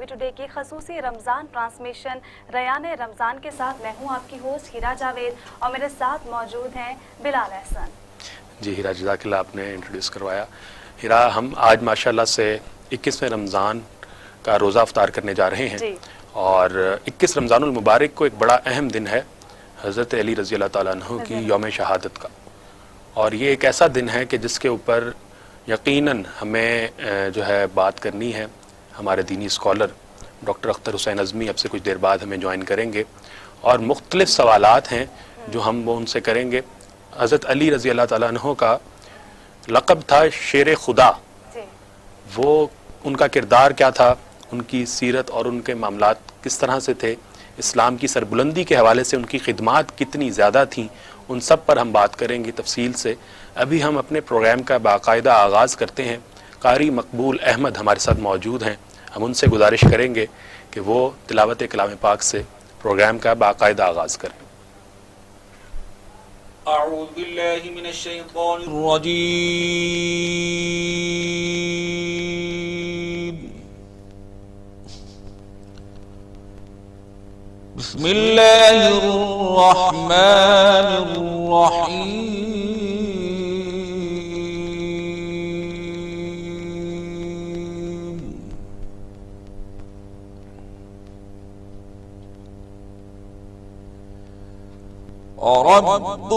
وی today کی خصوصی رمضان transmission Rayan رمضان کے ساتھ میں ہوں آپ کی ہوسٹ ہیرا جاوید اور میرے ساتھ موجود ہیں بلال احسن. جی ہیرا، جزاک اللہ، آپ نے انٹروڈیوس کروایا. ہیرا، ہم آج ماشاءاللہ سے 21ویں رمضان کا روزہ افطار کرنے جا رہے ہیں جی. اور 21 رمضان المبارک کو ایک بڑا اہم دن ہے حضرت علی رضی اللہ تعالیٰ عنہ کی یوم شہادت کا، اور یہ ایک ایسا دن ہے کہ جس کے اوپر یقیناً ہمیں جو ہے بات کرنی ہے. ہمارے دینی اسکالر ڈاکٹر اختر حسین اعظمی اب سے کچھ دیر بعد ہمیں جوائن کریں گے اور مختلف سوالات ہیں جو ہم وہ ان سے کریں گے. حضرت علی رضی اللہ تعالیٰ عنہ کا لقب تھا شیر خدا. وہ ان کا کردار کیا تھا، ان کی سیرت اور ان کے معاملات کس طرح سے تھے، اسلام کی سربلندی کے حوالے سے ان کی خدمات کتنی زیادہ تھیں، ان سب پر ہم بات کریں گے تفصیل سے. ابھی ہم اپنے پروگرام کا باقاعدہ آغاز کرتے ہیں. قاری مقبول احمد ہمارے ساتھ موجود ہیں. ہم ان سے گزارش کریں گے کہ وہ تلاوت کلام پاک سے پروگرام کا باقاعدہ آغاز کریں. اعوذ باللہ من الشیطان الرجیم. بسم اللہ الرحمن الرحیم. رب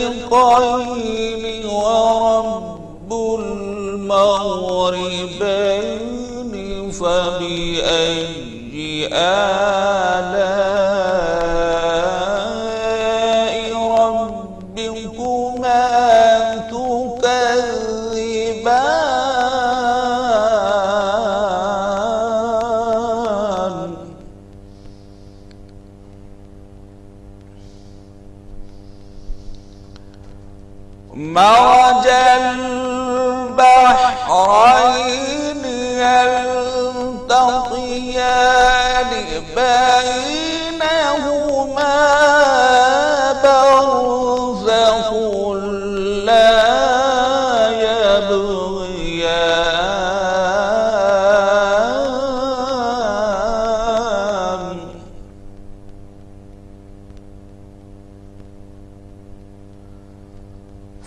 المشرقين ورب المغربين فبأي آلاء ربكما تكذبان. مرج البحرين يلتقيان بينهما برزخ لا يبغيان.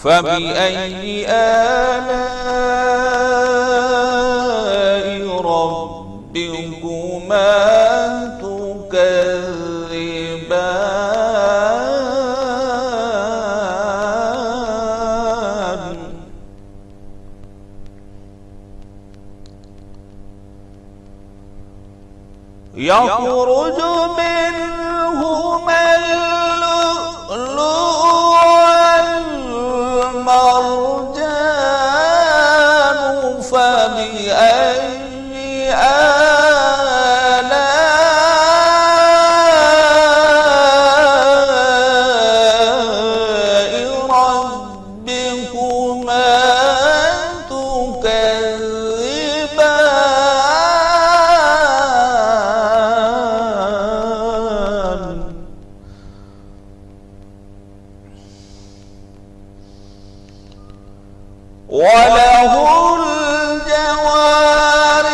فبأي آلاء ربكما تكذبان. يخرج منهما اللؤلؤ والمرجان فبأي آلاء ربكما تكذبان. وله الجوار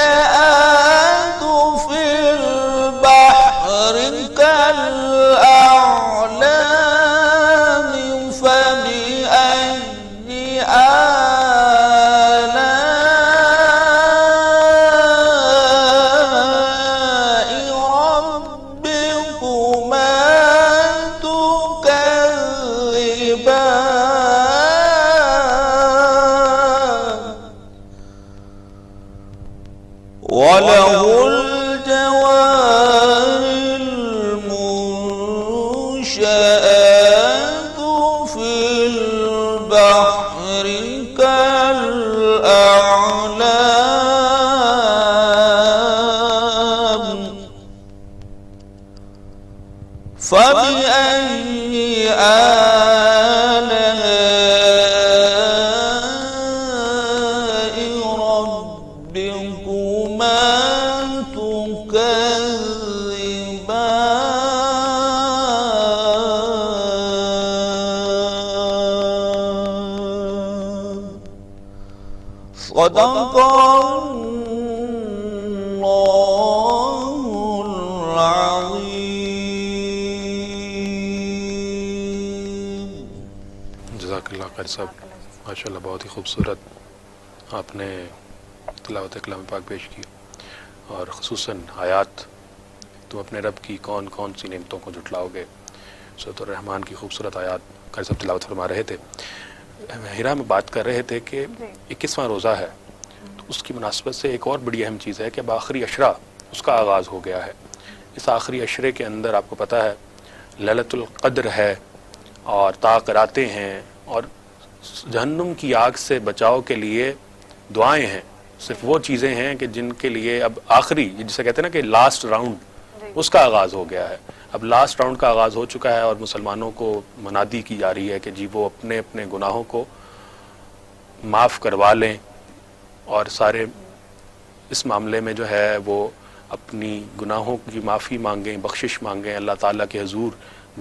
المنشآت في البحر كالأعلام فبأي آلاء ربكما تكذبان. وله الجوار المنشآت في البحر كالأعلام فبأي آلاء ربكما تكذبان. صدق اللہ العظیم. جزاک اللہ خیر صاحب، ماشاء اللہ بہت ہی خوبصورت آپ نے تلاوت کلام پاک پیش کی، اور خصوصاً آیات تم اپنے رب کی کون کون سی نعمتوں کو جھٹلاؤ گے، سورۃ الرحمن کی خوبصورت آیات قاری صاحب تلاوت فرما رہے تھے. ہیرا میں بات کر رہے تھے کہ 21واں روزہ ہے، تو اس کی مناسبت سے ایک اور بڑی اہم چیز ہے کہ اب آخری عشرہ اس کا آغاز ہو گیا ہے. اس آخری عشرے کے اندر آپ کو پتہ ہے لیلۃ القدر ہے، اور تاقراتے ہیں، اور جہنم کی آگ سے بچاؤ کے لیے دعائیں ہیں. صرف وہ چیزیں ہیں کہ جن کے لیے اب آخری، جسے کہتے ہیں نا کہ لاسٹ راؤنڈ، اس کا آغاز ہو گیا ہے. اب لاسٹ راؤنڈ کا آغاز ہو چکا ہے، اور مسلمانوں کو منادی کی جا رہی ہے کہ جی وہ اپنے اپنے گناہوں کو معاف کروا لیں، اور سارے اس معاملے میں جو ہے وہ اپنی گناہوں کی معافی مانگیں، بخشش مانگیں اللہ تعالیٰ کے حضور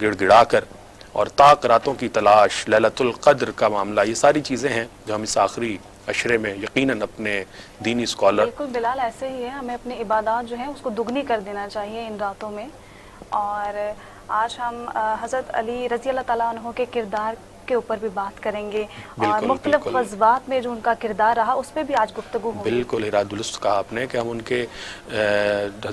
گڑ گڑا کر. اور تاقراتوں کی تلاش، لیلۃ القدر کا معاملہ، یہ ساری چیزیں ہیں جو ہم اس آخری عشرے میں یقیناً اپنے دینی اسکالر. بالکل بلال، ایسے ہی ہے، ہمیں اپنی عبادات جو ہیں اس کو دگنی کر دینا چاہیے ان راتوں میں. اور آج ہم حضرت علی رضی اللہ تعالیٰ عنہ کے کردار کے اوپر بھی بات کریں گے، اور مختلف غزوات میں جو ان کا کردار رہا اس پہ بھی آج گفتگو ہوگی. بالکل ہیرا، درست کہا آپ نے کہ ہم ان کے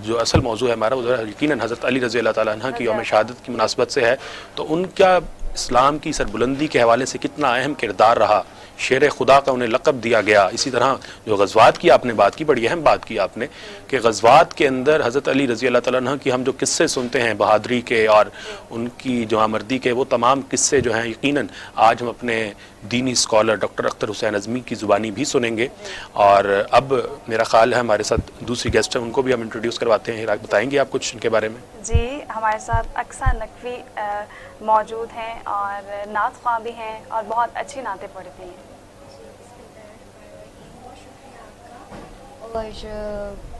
جو اصل موضوع ہے ہمارا وہ یقیناً حضرت علی رضی اللہ تعالیٰ عنہ کی یوم شہادت کی مناسبت سے ہے. تو ان کا اسلام کی سربلندی کے حوالے سے کتنا اہم کردار رہا، شیر خدا کا انہیں لقب دیا گیا. اسی طرح جو غزوات کی آپ نے بات کی، بڑی اہم بات کی آپ نے کہ غزوات کے اندر حضرت علی رضی اللہ تعالیٰ عنہ کی ہم جو قصے سنتے ہیں بہادری کے اور ان کی جواں مردی کے، وہ تمام قصے جو ہیں یقیناً آج ہم اپنے دینی اسکالر ڈاکٹر اختر حسین اعظمی کی زبانی بھی سنیں گے. اور اب میرا خیال ہے ہمارے ساتھ دوسری گیسٹ ہیں، ان کو بھی ہم انٹروڈیوس کرواتے ہیں. بتائیں گے آپ کچھ ان کے بارے میں؟ جی، ہمارے ساتھ اقصیٰ نقوی موجود ہیں، اور نعت خواں بھی ہیں، اور بہت اچھی نعتیں پڑھتی ہیں. اور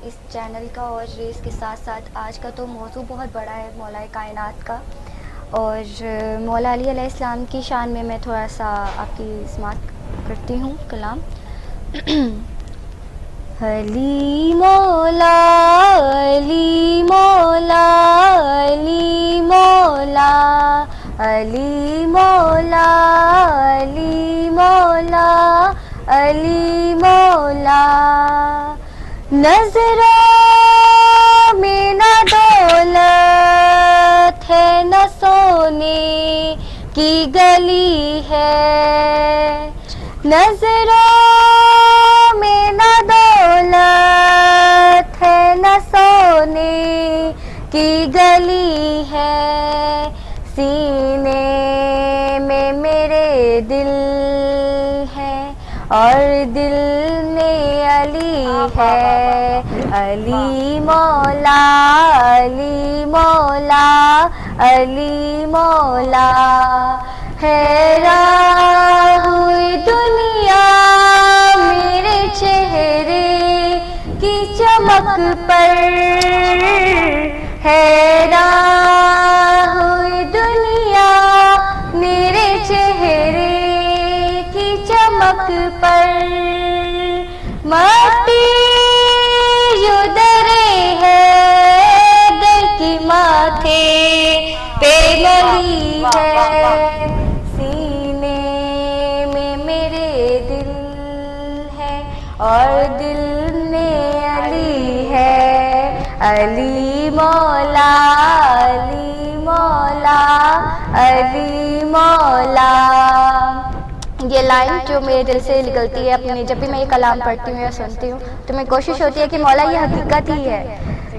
اس چینل کا اور اس کے ساتھ ساتھ آج کا تو موضوع بہت بڑا ہے مولا کائنات کا، اور مولا علی علیہ السلام کی شان میں تھوڑا سا آپ کی سماعت کرتی ہوں کلام. علی مولا علی مولا علی مولا علی مولا علی مولا علی مولا. نظروں میں نہ دولت ہے نہ سونے کی گلی ہے، نظروں میں نہ دولت ہے نہ سونے کی گلی ہے، سینے میں میرے دل ہے اور دل میں علی ہے. علی مولا علی مولا علی مولا. حیران ہوئی دنیا میرے چہرے کی چمک پر، حیران ہوئی دنیا میرے چہرے کی چمک پر. مٹی جو درے ہے در کی ماتھے پہ گلی ہے، سینے میں میرے دل ہے اور دل میں علی ہے. علی مولا علی مولا علی مولا. یہ لائن جو میرے دل سے نکلتی ہے اپنے جب بھی میں یہ کلام پڑھتی ہوں یا سنتی ہوں تو میری کوشش ہوتی ہے کہ مولا یہ حقیقت ہی ہے.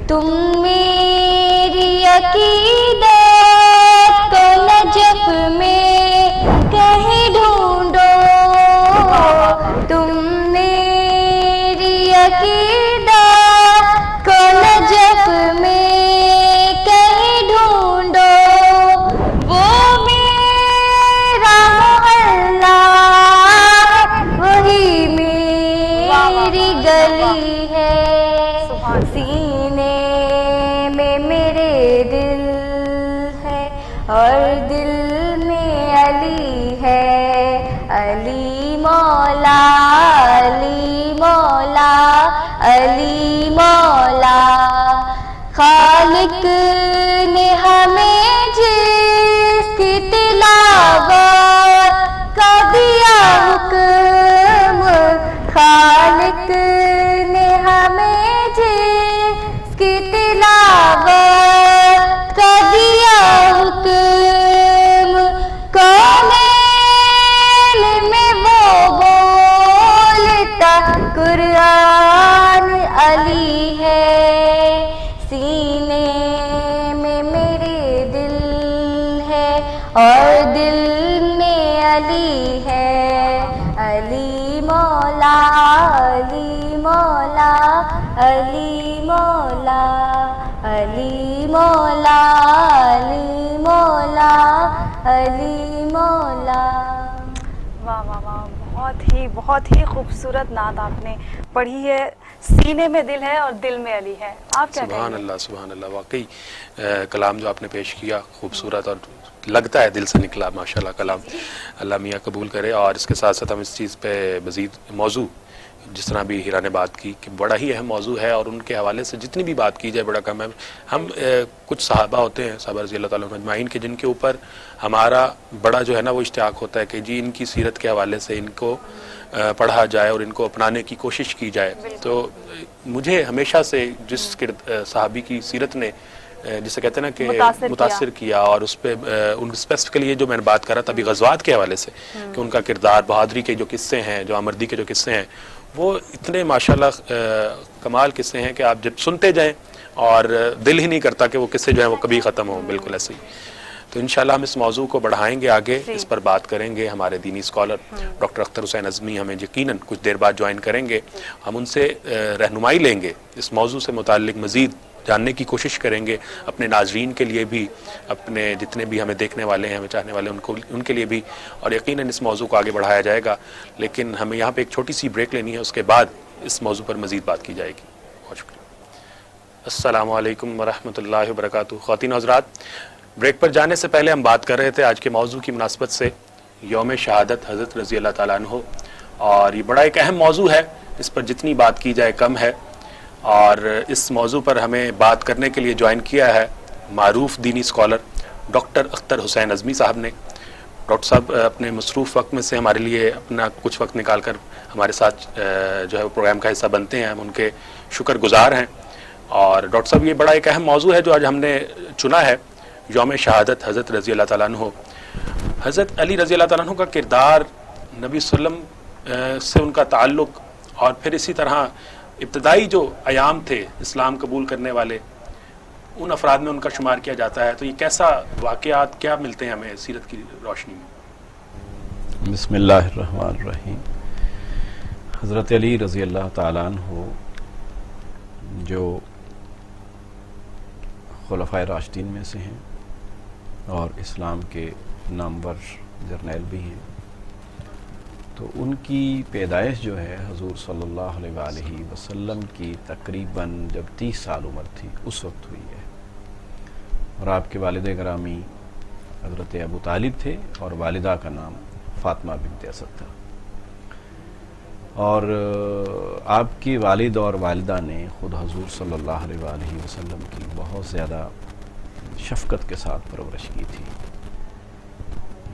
تم میری عقیدت کو نجف میں کہیں ڈھونڈو، تم میری عقیدت کو نجف میں کہیں ڈھونڈو، وہ میرا محلہ وہی میری گلی ہے. سینے میں میرے دل ہے اور دل میں علی ہے. علی مولا علی مولا علی مولا علی مولا علی مولا علی مولا علی مولا. واہ واہ واہ، بہت ہی خوبصورت نعت آپ نے پڑھی ہے. سینے میں دل ہے اور دل میں علی ہے. آپ کیا کہیں سبحان گے؟ اللہ سبحان اللہ، واقعی کلام جو آپ نے پیش کیا خوبصورت اور لگتا ہے دل سے نکلا ماشاءاللہ کلام. اللہ میاں قبول کرے. اور اس کے ساتھ ساتھ ہم اس چیز پہ مزید موضوع جس طرح بھی ہیرا نے بات کی کہ بڑا ہی اہم موضوع ہے، اور ان کے حوالے سے جتنی بھی بات کی جائے بڑا کم ہے. ہم کچھ صحابہ ہوتے ہیں صحابہ رضی اللہ تعالیٰ عنہ اجمعین کے جن کے اوپر ہمارا بڑا جو ہے نا وہ اشتیاق ہوتا ہے کہ جی ان کی سیرت کے حوالے سے ان کو پڑھا جائے اور ان کو اپنانے کی کوشش کی جائے. تو مجھے ہمیشہ سے جس صحابی کی سیرت نے جسے کہتے ہیں نا کہ متاثر کیا، اور اس پہ ان اسپیسیفکلی یہ جو میں نے بات کر رہا تھا ابھی غزوات کے حوالے سے کہ ان کا کردار، بہادری کے جو قصے ہیں، جو آمردی کے جو قصے ہیں، وہ اتنے ماشاءاللہ کمال قصے ہیں کہ آپ جب سنتے جائیں اور دل ہی نہیں کرتا کہ وہ قصے جو ہیں وہ کبھی ختم ہوں. بالکل ایسے ہی. تو انشاءاللہ ہم اس موضوع کو بڑھائیں گے آگے، اس پر بات کریں گے. ہمارے دینی اسکالر ڈاکٹر اختر حسین اعظمی ہمیں یقیناً کچھ دیر بعد جوائن کریں گے. ہم ان سے رہنمائی لیں گے، اس موضوع سے متعلق مزید جاننے کی کوشش کریں گے، اپنے ناظرین کے لیے بھی، اپنے جتنے بھی ہمیں دیکھنے والے ہیں، ہمیں چاہنے والے ہیں ان کے لیے بھی، اور یقیناً اس موضوع کو آگے بڑھایا جائے گا. لیکن ہمیں یہاں پہ ایک چھوٹی سی بریک لینی ہے، اس کے بعد اس موضوع پر مزید بات کی جائے گی. بہت شکریہ. السلام علیکم ورحمۃ اللہ وبرکاتہ. خواتین و حضرات، بریک پر جانے سے پہلے ہم بات کر رہے تھے آج کے موضوع کی مناسبت سے یوم شہادت حضرت رضی اللہ تعالیٰ عنہ، اور یہ بڑا ایک اہم موضوع ہے، اس پر جتنی بات کی جائے کم ہے. اور اس موضوع پر ہمیں بات کرنے کے لیے جوائن کیا ہے معروف دینی اسکالر ڈاکٹر اختر حسین اعظمی صاحب نے. ڈاکٹر صاحب اپنے مصروف وقت میں سے ہمارے لیے اپنا کچھ وقت نکال کر ہمارے ساتھ جو ہے وہ پروگرام کا حصہ بنتے ہیں. ہم ان کے شکر گزار ہیں. اور ڈاکٹر صاحب یہ بڑا ایک اہم موضوع ہے جو آج ہم نے چنا ہے، یوم شہادت حضرت رضی اللہ تعالیٰ عنہ. حضرت علی رضی اللہ تعالیٰ عنہ کا کردار، نبی صلی اللہ علیہ وسلم سے ان کا تعلق، اور پھر اسی طرح ابتدائی جو ایام تھے اسلام قبول کرنے والے، ان افراد میں ان کا شمار کیا جاتا ہے. تو یہ کیسا واقعات کیا ملتے ہیں ہمیں سیرت کی روشنی میں؟ بسم اللہ الرحمن الرحیم. حضرت علی رضی اللہ تعالیٰ عنہ جو خلفائے راشدین میں سے ہیں اور اسلام کے نامور جرنیل بھی ہیں، تو ان کی پیدائش جو ہے حضور صلی اللہ علیہ وآلہ وسلم کی تقریباً جب 30 سال عمر تھی اس وقت ہوئی ہے. اور آپ کے والد گرامی حضرت ابو طالب تھے اور والدہ کا نام فاطمہ بنت اسد تھا. اور آپ کی والد اور والدہ نے خود حضور صلی اللہ علیہ وآلہ وسلم کی بہت زیادہ شفقت کے ساتھ پرورش کی تھی.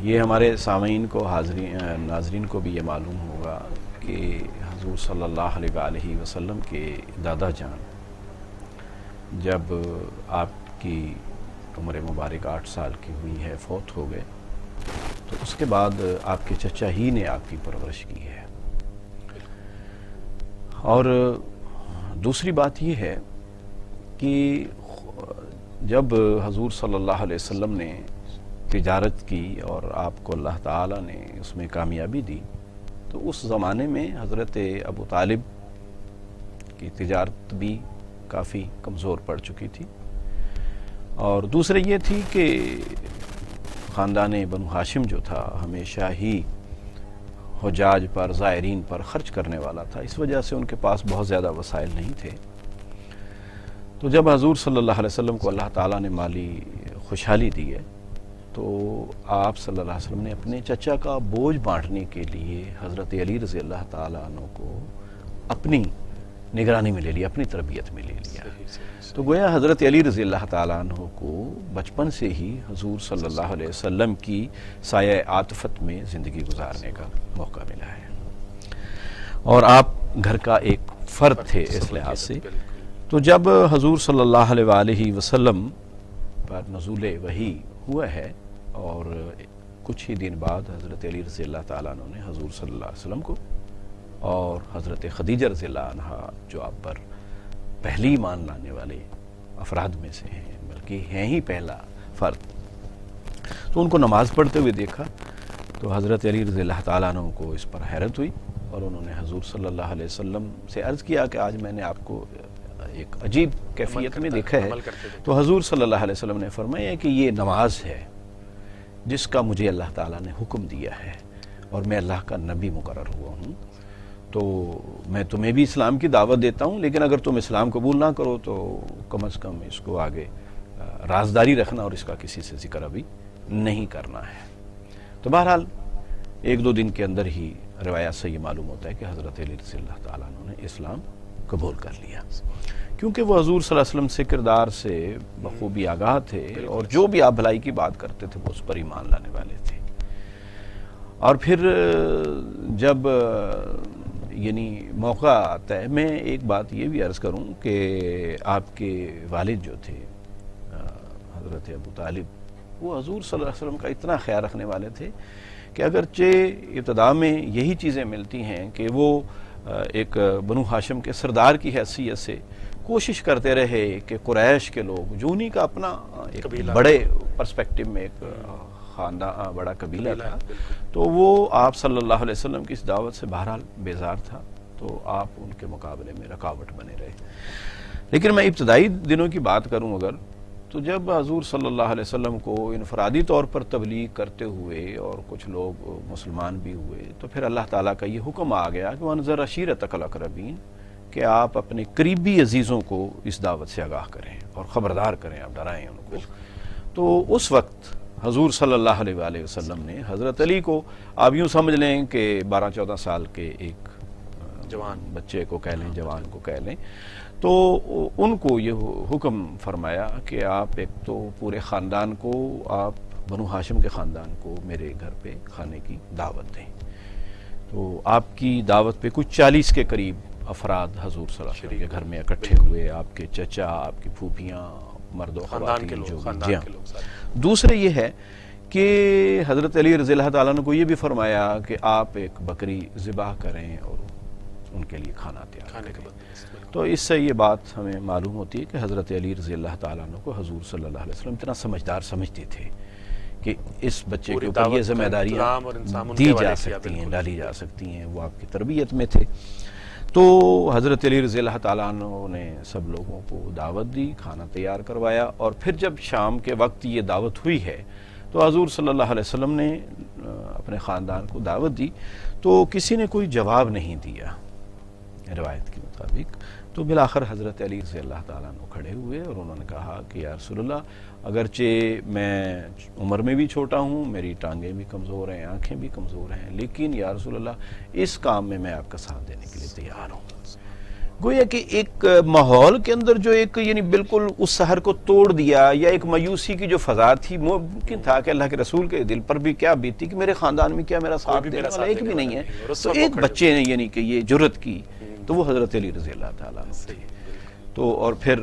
یہ ہمارے سامعین کو، ناظرین کو بھی یہ معلوم ہوگا کہ حضور صلی اللہ علیہ وآلہ وسلم کے دادا جان جب آپ کی عمر مبارک 8 سال کی ہوئی ہے، فوت ہو گئے، تو اس کے بعد آپ کے چچا ہی نے آپ کی پرورش کی ہے. اور دوسری بات یہ ہے کہ جب حضور صلی اللہ علیہ وسلم نے تجارت کی اور آپ کو اللہ تعالیٰ نے اس میں کامیابی دی، تو اس زمانے میں حضرت ابو طالب کی تجارت بھی کافی کمزور پڑ چکی تھی. اور دوسرے یہ تھی کہ خاندان بنو ہاشم جو تھا ہمیشہ ہی حجاج پر، زائرین پر خرچ کرنے والا تھا، اس وجہ سے ان کے پاس بہت زیادہ وسائل نہیں تھے. تو جب حضور صلی اللہ علیہ وسلم کو اللہ تعالیٰ نے مالی خوشحالی دی ہے، تو آپ صلی اللہ علیہ وسلم نے اپنے چچا کا بوجھ بانٹنے کے لیے حضرت علی رضی اللہ تعالیٰ عنہ کو اپنی نگرانی میں لے لیا، اپنی تربیت میں لے لیا. تو گویا حضرت علی رضی اللہ تعالیٰ عنہ کو بچپن سے ہی حضور صلی اللہ علیہ وسلم کی سایہ عاطفت میں زندگی گزارنے کا موقع ملا ہے، اور آپ گھر کا ایک فرد تھے اس لحاظ سے. تو جب حضور صلی اللہ علیہ وآلہ وسلم پر نزول وحی ہوا ہے، اور کچھ ہی دن بعد حضرت علی رضی اللہ تعالیٰ عنہ نے حضور صلی اللہ علیہ وسلم کو اور حضرت خدیجہ رضی اللہ عنہا جو آپ پر پہلی ایمان لانے والے افراد میں سے ہیں، بلکہ ہیں ہی پہلا فرد، تو ان کو نماز پڑھتے ہوئے دیکھا. تو حضرت علی رضی اللہ تعالیٰ عنہ کو اس پر حیرت ہوئی، اور انہوں نے حضور صلی اللہ علیہ وسلم سے عرض کیا کہ آج میں نے آپ کو ایک عجیب کیفیت میں دیکھا ہے. تو حضور صلی اللہ علیہ وسلم نے فرمایا کہ یہ نماز ہے جس کا مجھے اللہ تعالیٰ نے حکم دیا ہے اور میں اللہ کا نبی مقرر ہوا ہوں. تو میں تمہیں بھی اسلام کی دعوت دیتا ہوں، لیکن اگر تم اسلام قبول نہ کرو تو کم از کم اس کو آگے رازداری رکھنا اور اس کا کسی سے ذکر ابھی نہیں کرنا ہے. تو بہرحال ایک دو دن کے اندر ہی روایات سے یہ معلوم ہوتا ہے کہ حضرت علی رضی اللہ تعالیٰ عنہ نے اسلام قبول کر لیا، کیونکہ وہ حضور صلی اللہ علیہ وسلم سے کردار سے بخوبی آگاہ تھے اور جو بھی آپ بھلائی کی بات کرتے تھے وہ اس پر ایمان لانے والے تھے. اور پھر جب یعنی موقع آتا ہے، میں ایک بات یہ بھی عرض کروں کہ آپ کے والد جو تھے حضرت ابو طالب، وہ حضور صلی اللہ علیہ وسلم کا اتنا خیال رکھنے والے تھے کہ اگرچہ ابتدا میں یہی چیزیں ملتی ہیں کہ وہ ایک بنو ہاشم کے سردار کی حیثیت سے کوشش کرتے رہے کہ قریش کے لوگ جو انہی کا اپنا ایک بڑے پرسپیکٹو میں ایک خاندان بڑا قبیلہ تھا، تو وہ آپ صلی اللہ علیہ وسلم کی اس دعوت سے بہرحال بیزار تھا، تو آپ ان کے مقابلے میں رکاوٹ بنے رہے. لیکن میں ابتدائی دنوں کی بات کروں اگر، تو جب حضور صلی اللہ علیہ وسلم کو انفرادی طور پر تبلیغ کرتے ہوئے اور کچھ لوگ مسلمان بھی ہوئے، تو پھر اللہ تعالیٰ کا یہ حکم آ گیا کہ وَأَنذِرْ عَشِيرَتَكَ الْأَقْرَبِينَ، کہ آپ اپنے قریبی عزیزوں کو اس دعوت سے آگاہ کریں اور خبردار کریں، آپ ڈرائیں ان کو. تو اس وقت حضور صلی اللہ علیہ وآلہ وسلم نے حضرت علی کو، آپ یوں سمجھ لیں کہ 12-14 سال کے ایک جوان بچے کو کہہ لیں، جوان کو کہہ لیں، تو ان کو یہ حکم فرمایا کہ آپ ایک تو پورے خاندان کو، آپ بنو ہاشم کے خاندان کو میرے گھر پہ کھانے کی دعوت دیں. تو آپ کی دعوت پہ کچھ 40 کے قریب افراد حضور صلی اللہ علیہ وسلم کے گھر میں اکٹھے ہوئے، آپ کے چچا، آپ کی پھوپھیاں، مرد و خواتین جو بھی. دوسرے یہ ہے کہ حضرت علی رضی اللہ تعالیٰ نے کو یہ بھی فرمایا کہ آپ ایک بکری ذبح کریں اور ان کے لیے کھانا تیار کریں. تو اس سے یہ بات ہمیں معلوم ہوتی ہے کہ حضرت علی رضی اللہ تعالیٰ عنہ کو حضور صلی اللہ علیہ وسلم اتنا سمجھدار سمجھتے تھے کہ اس بچے کے اوپر یہ ذمہ داریاں دی جا سکتی ہیں، ڈالی جا سکتی ہیں. وہ آپ کی تربیت میں تھے. تو حضرت علی رضی اللہ تعالیٰ عنہ نے سب لوگوں کو دعوت دی، کھانا تیار کروایا. اور پھر جب شام کے وقت یہ دعوت ہوئی ہے تو حضور صلی اللہ علیہ وسلم نے اپنے خاندان کو دعوت دی، تو کسی نے کوئی جواب نہیں دیا روایت کے مطابق. تو بالآخر حضرت علی رضی اللہ تعالیٰ عنہ کھڑے ہوئے اور انہوں نے کہا کہ یا رسول اللہ، اگرچہ میں عمر میں بھی چھوٹا ہوں، میری ٹانگیں بھی کمزور ہیں، آنکھیں بھی کمزور ہیں، لیکن یا رسول اللہ اس کام میں آپ کا ساتھ دینے کے لیے تیار ہوں. گویا کہ ایک ماحول کے اندر جو ایک یعنی بالکل اس سحر کو توڑ دیا، یا ایک مایوسی کی جو فضا تھی، ممکن تھا کہ اللہ کے رسول کے دل پر بھی کیا بیتی کہ میرے خاندان میں کیا میرا ساتھ دینے والا ایک بھی نہیں ہے. تو ایک بچے نے یعنی کہ یہ جرت کی، تو وہ حضرت علی رضی اللہ تعالیٰ عنہ تھے. تو اور پھر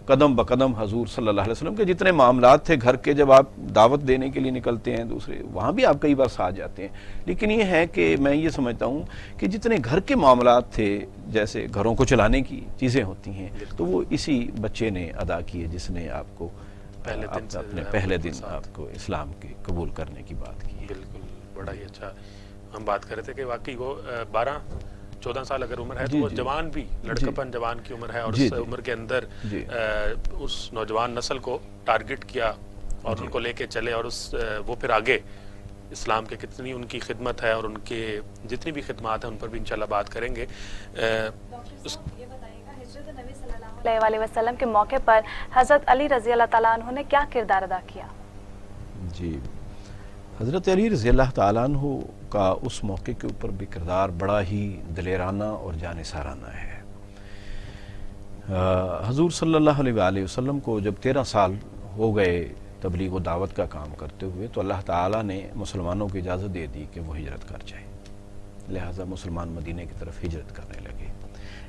قدم بقدم حضور صلی اللہ علیہ وسلم کے جتنے معاملات تھے گھر کے، جب آپ دعوت دینے کے لیے نکلتے ہیں دوسرے، وہاں بھی آپ کئی بار ساتھ جاتے ہیں. لیکن یہ ہے کہ میں یہ سمجھتا ہوں کہ جتنے گھر کے معاملات تھے، جیسے گھروں کو چلانے کی چیزیں ہوتی ہیں، تو وہ اسی بچے نے ادا کیے جس نے آپ کو اپنے پہلے دن آپ کو اسلام کے قبول کرنے کی بات کی. بالکل، بڑا ہی اچھا. ہم بات کر رہے تھے کہ واقعی وہ 12-14 سال اگر عمر ہے تو وہ جوان بھی، لڑکپن جوان کی عمر ہے، اور اس عمر کے اندر اس نوجوان نسل کو ٹارگٹ کیا اور ان کو لے کے چلے، اور وہ پھر آگے اسلام کے کتنی ان کی خدمت ہے اور ان کے جتنی بھی خدمات ہیں ان پر بھی انشاءاللہ بات کریں گے. صلی اللہ علیہ وسلم کے موقع پر حضرت علی رضی اللہ تعالیٰ عنہ نے کیا کردار ادا کیا؟ جی، حضرت علی رضی اللہ تعالیٰ عنہ کا اس موقع کے اوپر بھی کردار بڑا ہی دلیرانہ اور جانثارانہ ہے. حضور صلی اللہ علیہ وآلہ وسلم کو جب 13 سال ہو گئے تبلیغ و دعوت کا کام کرتے ہوئے، تو اللہ تعالیٰ نے مسلمانوں کو اجازت دے دی کہ وہ ہجرت کر جائیں. لہٰذا مسلمان مدینہ کی طرف ہجرت کرنے لگے.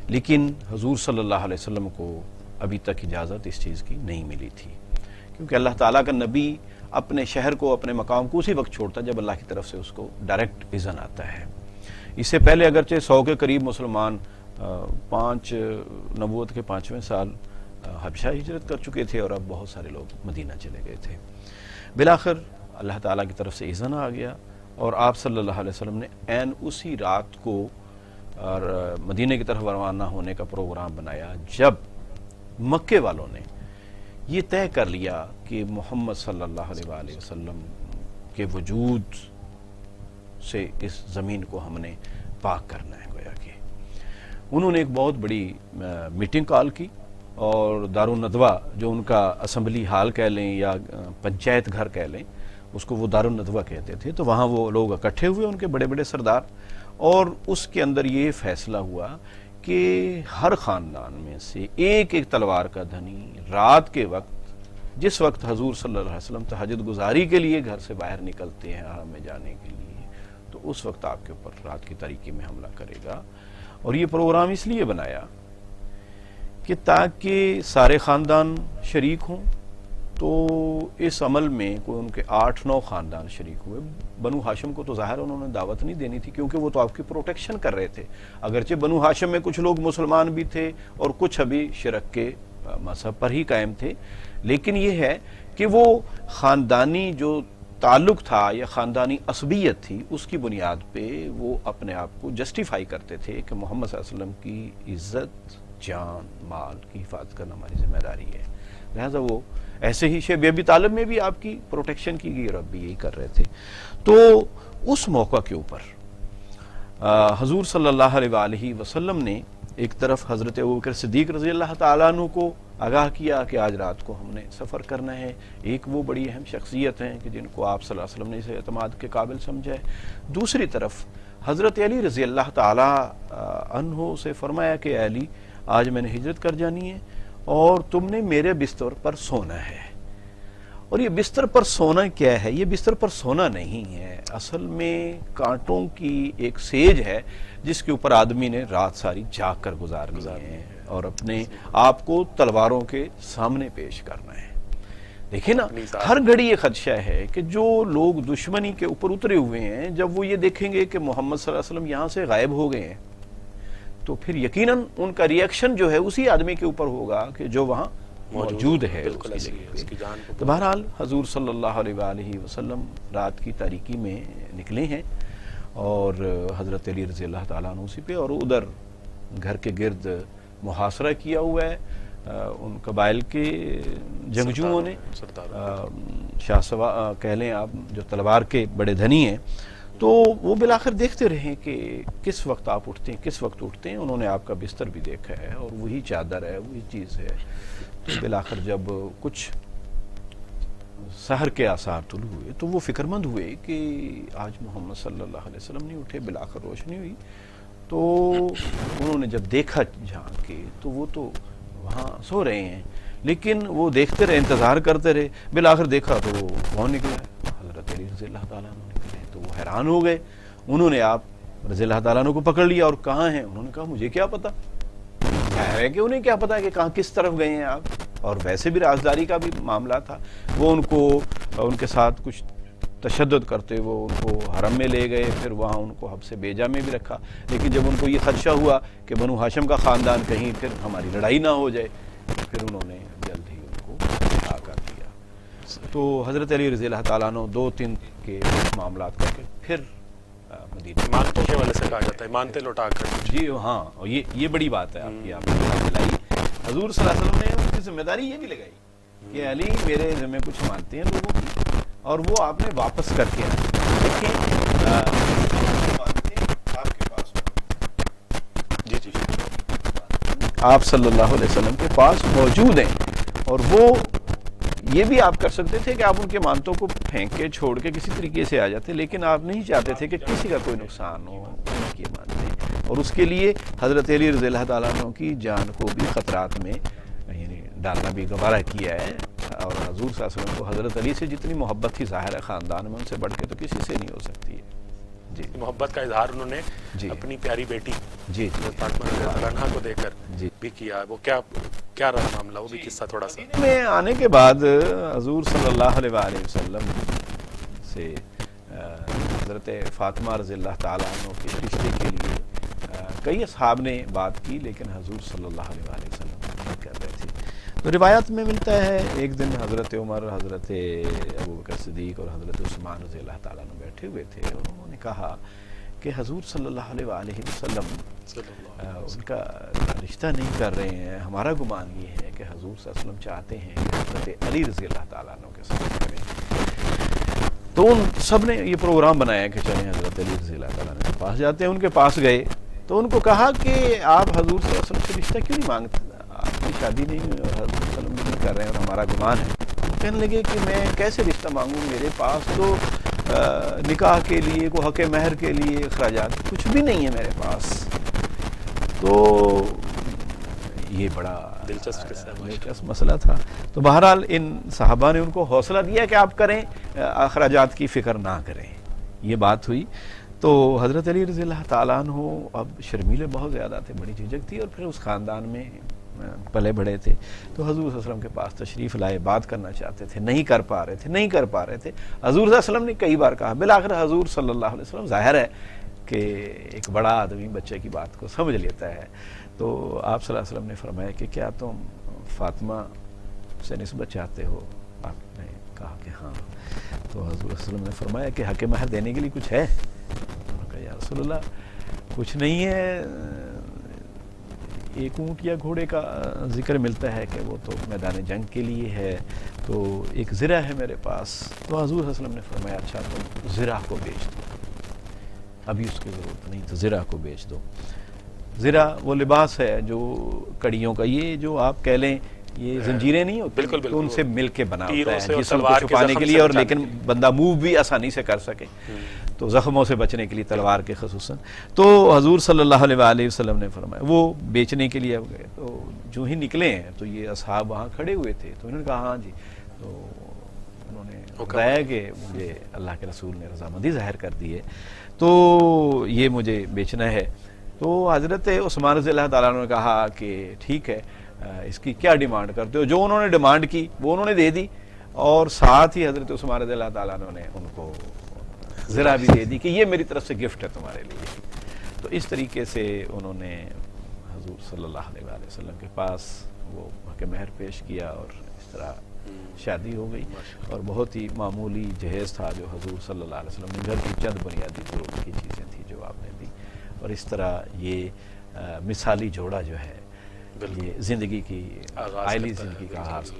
لیکن حضور صلی اللہ علیہ وسلم کو ابھی تک اجازت اس چیز کی نہیں ملی تھی، کیونکہ اللہ تعالیٰ کا نبی اپنے شہر کو، اپنے مقام کو اسی وقت چھوڑتا جب اللہ کی طرف سے اس کو ڈائریکٹ اذن آتا ہے. اس سے پہلے اگرچہ 100 کے قریب مسلمان 5 نبوت کے 5ویں سال حبشہ ہجرت کر چکے تھے، اور اب بہت سارے لوگ مدینہ چلے گئے تھے. بالآخر اللہ تعالیٰ کی طرف سے اذن آ گیا، اور آپ صلی اللہ علیہ وسلم نے عین اسی رات کو اور مدینے کی طرف روانہ ہونے کا پروگرام بنایا، جب مکے والوں نے یہ طے کر لیا کہ محمد صلی اللہ علیہ وآلہ وسلم کے وجود سے اس زمین کو ہم نے پاک کرنا ہے، گویا کہ انہوں نے ایک بہت بڑی میٹنگ کال کی، اور دارالندوہ جو ان کا اسمبلی ہال کہہ لیں یا پنچایت گھر کہہ لیں، اس کو وہ دارالندوہ کہتے تھے، تو وہاں وہ لوگ اکٹھے ہوئے، ان کے بڑے بڑے سردار، اور اس کے اندر یہ فیصلہ ہوا کہ ہر خاندان میں سے ایک ایک تلوار کا دھنی رات کے وقت، جس وقت حضور صلی اللہ علیہ وسلم تہجد گزاری کے لیے گھر سے باہر نکلتے ہیں حرم میں جانے کے لیے، تو اس وقت آپ کے اوپر رات کی تاریکی میں حملہ کرے گا۔ اور یہ پروگرام اس لیے بنایا کہ تاکہ سارے خاندان شریک ہوں، تو اس عمل میں کوئی ان کے 8-9 خاندان شریک ہوئے۔ بنو ہاشم کو تو ظاہر انہوں نے دعوت نہیں دینی تھی، کیونکہ وہ تو آپ کی پروٹیکشن کر رہے تھے، اگرچہ بنو ہاشم میں کچھ لوگ مسلمان بھی تھے اور کچھ ابھی شرک کے مذہب پر ہی قائم تھے، لیکن یہ ہے کہ وہ خاندانی جو تعلق تھا یا خاندانی عصبیت تھی، اس کی بنیاد پہ وہ اپنے آپ کو جسٹیفائی کرتے تھے کہ محمد صلی اللہ علیہ وسلم کی عزت، جان، مال کی حفاظت کرنا ہماری ذمہ داری ہے، لہذا وہ ایسے ہی شیب ابی طالب میں بھی آپ کی پروٹیکشن کی گئی اور اب بھی یہی کر رہے تھے۔ تو اس موقع کے اوپر حضور صلی اللہ علیہ وآلہ وسلم نے ایک طرف حضرت ابوبکر صدیق رضی اللہ تعالیٰ عنہ کو آگاہ کیا کہ آج رات کو ہم نے سفر کرنا ہے، ایک وہ بڑی اہم شخصیت ہیں کہ جن کو آپ صلی اللہ علیہ وسلم نے اسے اعتماد کے قابل سمجھا ہے۔ دوسری طرف حضرت علی رضی اللہ تعالیٰ عنہ سے فرمایا کہ علی، آج میں نے ہجرت کر جانی ہے اور تم نے میرے بستر پر سونا ہے۔ اور یہ بستر پر سونا کیا ہے؟ یہ بستر پر سونا نہیں ہے، اصل میں کانٹوں کی ایک سیج ہے جس کے اوپر آدمی نے رات ساری جاگ کر گزارنی ہے اور اپنے آپ کو تلواروں کے سامنے پیش کرنا ہے۔ دیکھیں نا، ہر گھڑی یہ خدشہ ہے کہ جو لوگ دشمنی کے اوپر اترے ہوئے ہیں، جب وہ یہ دیکھیں گے کہ محمد صلی اللہ علیہ وسلم یہاں سے غائب ہو گئے ہیں، تو پھر یقیناً ان کا ریئیکشن جو ہے اسی آدمی کے اوپر ہوگا کہ جو وہاں موجود ہے۔ تو بہرحال حضور صلی اللہ علیہ وآلہ وسلم رات کی تاریکی میں نکلے ہیں اور حضرت علی رضی اللہ تعالیٰ عنہ اسی پہ، اور ادھر گھر کے گرد محاصرہ کیا ہوا ہے ان قبائل کے جنگجوؤں نے، شاہ سوا کہہ لیں آپ، جو تلوار کے بڑے دھنی ہیں، تو وہ بالآخر دیکھتے رہے کہ کس وقت آپ اٹھتے ہیں، کس وقت اٹھتے ہیں۔ انہوں نے آپ کا بستر بھی دیکھا ہے اور وہی چادر ہے، وہی چیز ہے۔ تو بالآخر جب کچھ سحر کے آثار طلوع ہوئے تو وہ فکر مند ہوئے کہ آج محمد صلی اللہ علیہ وسلم نہیں اٹھے، بالآخر روشنی ہوئی تو انہوں نے جب دیکھا جھانک کے تو وہ تو وہاں سو رہے ہیں، لیکن وہ دیکھتے رہے، انتظار کرتے رہے، بالآخر دیکھا تو وہ کون نکلا ہے؟ حضرت علی رضی اللہ تعالیٰ عنہ نکلے۔ تو وہ حیران ہو گئے، انہوں نے آپ رضی اللہ تعالیٰ عنہ کو پکڑ لیا اور کہاں ہیں؟ انہوں نے کہا مجھے کیا پتا، ظاہر ہے کہ انہیں کیا پتا کہ کہاں کس طرف گئے ہیں آپ، اور ویسے بھی رازداری کا بھی معاملہ تھا۔ وہ ان کے ساتھ کچھ تشدد کرتے وہ ان کو حرم میں لے گئے، پھر وہاں ان کو حبس بیجا میں بھی رکھا، لیکن جب ان کو یہ خدشہ ہوا کہ بنو ہاشم کا خاندان کہیں پھر ہماری لڑائی نہ ہو جائے، پھر انہوں نے جلد ہی ان کو رہا کر دیا۔ تو حضرت علی رضی اللہ تعالیٰ عنہ 2-3 کے معاملات کر کے پھر مدینہ، مانتوں کے والے سے کہا جاتا ہے مانتے لوٹا کر۔ جی ہاں، اور یہ بڑی بات ہے آپ کی، آپ نے بات دلائی۔ حضور صلی اللہ علیہ وسلم نے ان کی ذمہ داری یہ بھی لگائی کہ علی میرے ذمہ کچھ مانتے ہیں لوگوں کی، اور وہ آپ نے واپس کر کے دیکھیں جی آپ صلی اللہ علیہ وسلم کے پاس موجود ہیں، اور وہ یہ بھی آپ کر سکتے تھے کہ آپ ان کے مانتوں کو پھینک کے چھوڑ کے کسی طریقے سے آ جاتے، لیکن آپ نہیں چاہتے تھے کہ کسی کا کوئی نقصان ہو ان کے مانتے، اور اس کے لیے حضرت علی رضی اللہ تعالیٰ عنہ کی جان کو بھی خطرات میں یعنی ڈالنا بھی گوارہ کیا ہے۔ اور حضور صلی اللہ علیہ وسلم کو حضرت علی سے جتنی محبت تھی ظاہر ہے خاندان میں ان سے بڑھ کے تو کسی سے نہیں ہو سکتی ہے۔ جی، محبت کا اظہار انہوں نے اپنی پیاری بیٹی جی فاطمہ رضی اللہ عنہا کو دے کر بھی کیا۔ وہ کیا رہا معاملہ، وہ بھی قصہ تھوڑا سا۔ میں آنے کے بعد حضور صلی اللہ علیہ وآلہ وسلم سے حضرت فاطمہ رضی اللہ تعالیٰ عنہ کے رشتے کے لیے کئی اصحاب نے بات کی، لیکن حضور صلی اللہ علیہ وآلہ وسلم نہیں کر رہے تھے۔ تو روایت میں ملتا ہے ایک دن حضرت عمر، حضرت ابوبکر صدیق اور حضرت عثمان رضی اللہ تعالیٰ عنہ بیٹھے ہوئے تھے، اور انہوں نے کہا کہ حضور صلی اللہ علیہ وآلہ وسلم ان کا رشتہ نہیں کر رہے ہیں. ہمارا گمان یہ ہے کہ حضور صلی اللہ علیہ وسلم چاہتے ہیں کہ حضرت علی رضی اللہ تعالیٰ عنہ کے ساتھ کریں. تو ان سب نے یہ پروگرام بنایا کہ چلیں حضرت علی رضی اللہ تعالیٰ عنہ کے پاس جاتے ہیں. ان کے پاس گئے تو ان کو کہا کہ آپ حضور صلی اللہ علیہ وسلم سے رشتہ کیوں نہیں مانگتے, آپ کی شادی نہیں حضور صلی اللہ علیہ وسلم نہیں کر رہے ہیں اور ہمارا گمان ہے. وہ کہنے لگے کہ میں کیسے رشتہ مانگوں, میرے پاس تو نکاح کے لیے کوئی حق مہر کے لیے اخراجات کچھ بھی نہیں ہے میرے پاس. تو یہ بڑا دلچسپ مسئلہ تھا. تو بہرحال ان صحابہ نے ان کو حوصلہ دیا کہ آپ کریں, اخراجات کی فکر نہ کریں. یہ بات ہوئی. تو حضرت علی رضی اللہ تعالیٰ عنہ اب شرمیلے بہت زیادہ تھے, بڑی جھجک تھی, اور پھر اس خاندان میں پلے بڑے تھے. تو حضور صلی اللہ علیہ وسلم کے پاس تشریف لائے, بات کرنا چاہتے تھے, نہیں کر پا رہے تھے. حضور صلی اللہ علیہ وسلم نے کئی بار کہا. بالآخر حضور صلی اللہ علیہ وسلم, ظاہر ہے کہ ایک بڑا آدمی بچے کی بات کو سمجھ لیتا ہے, تو آپ صلی اللہ علیہ وسلم نے فرمایا کہ کیا تم فاطمہ سے نسبت چاہتے ہو؟ آپ نے کہا کہ ہاں. تو حضور صلی اللہ علیہ وسلم نے فرمایا کہ حق مہر دینے کے لیے کچھ ہے؟ انہوں نے کہا یا رسول اللہ کچھ نہیں ہے, ایک اونٹ یا گھوڑے کا ذکر ملتا ہے کہ وہ تو میدان جنگ کے لیے ہے, تو ایک زرہ ہے میرے پاس. تو حضور صلی اللہ علیہ وسلم نے فرمایا اچھا تم زرہ کو بیچ دو, ابھی اس کی ضرورت نہیں, تو زرہ کو بیچ دو. زرہ وہ لباس ہے جو کڑیوں کا, یہ جو آپ کہہ لیں یہ زنجیریں نہیں ہوتی, بالکل تو ان سے مل کے بنا ہوتا ہے جسم کو چھپانے کے لیے, اور لیکن بندہ موو بھی آسانی سے کر سکے, تو زخموں سے بچنے کے لیے تلوار کے خصوصاً. تو حضور صلی اللہ علیہ وآلہ وسلم نے فرمایا وہ بیچنے کے لیے اب گئے. تو جو ہی نکلے ہیں تو یہ اصحاب وہاں کھڑے ہوئے تھے, تو انہوں نے کہا ہاں جی. تو انہوں نے بتایا کہ مجھے اللہ کے رسول نے رضامندی ظاہر کر دی ہے, تو یہ مجھے بیچنا ہے. تو حضرت عثمان رضی اللہ تعالیٰ نے کہا کہ ٹھیک ہے, اس کی کیا ڈیمانڈ کرتے ہو؟ جو انہوں نے ڈیمانڈ کی وہ انہوں نے دے دی, اور ساتھ ہی حضرت عثمان رضی اللہ تعالیٰ نے ان کو ذرا بھی دے دی کہ یہ میری طرف سے گفٹ ہے تمہارے لیے. تو اس طریقے سے انہوں نے حضور صلی اللہ علیہ وآلہ وسلم کے پاس وہ حق مہر پیش کیا, اور اس طرح شادی ہو گئی. اور بہت ہی معمولی جہیز تھا جو حضور صلی اللہ علیہ وسلم نے گھر کی چند بنیادی ضرورت کی چیزیں تھیں جو آپ نے دی, اور اس طرح یہ مثالی جوڑا جو ہے یہ زندگی کی عائلی زندگی کا آغاز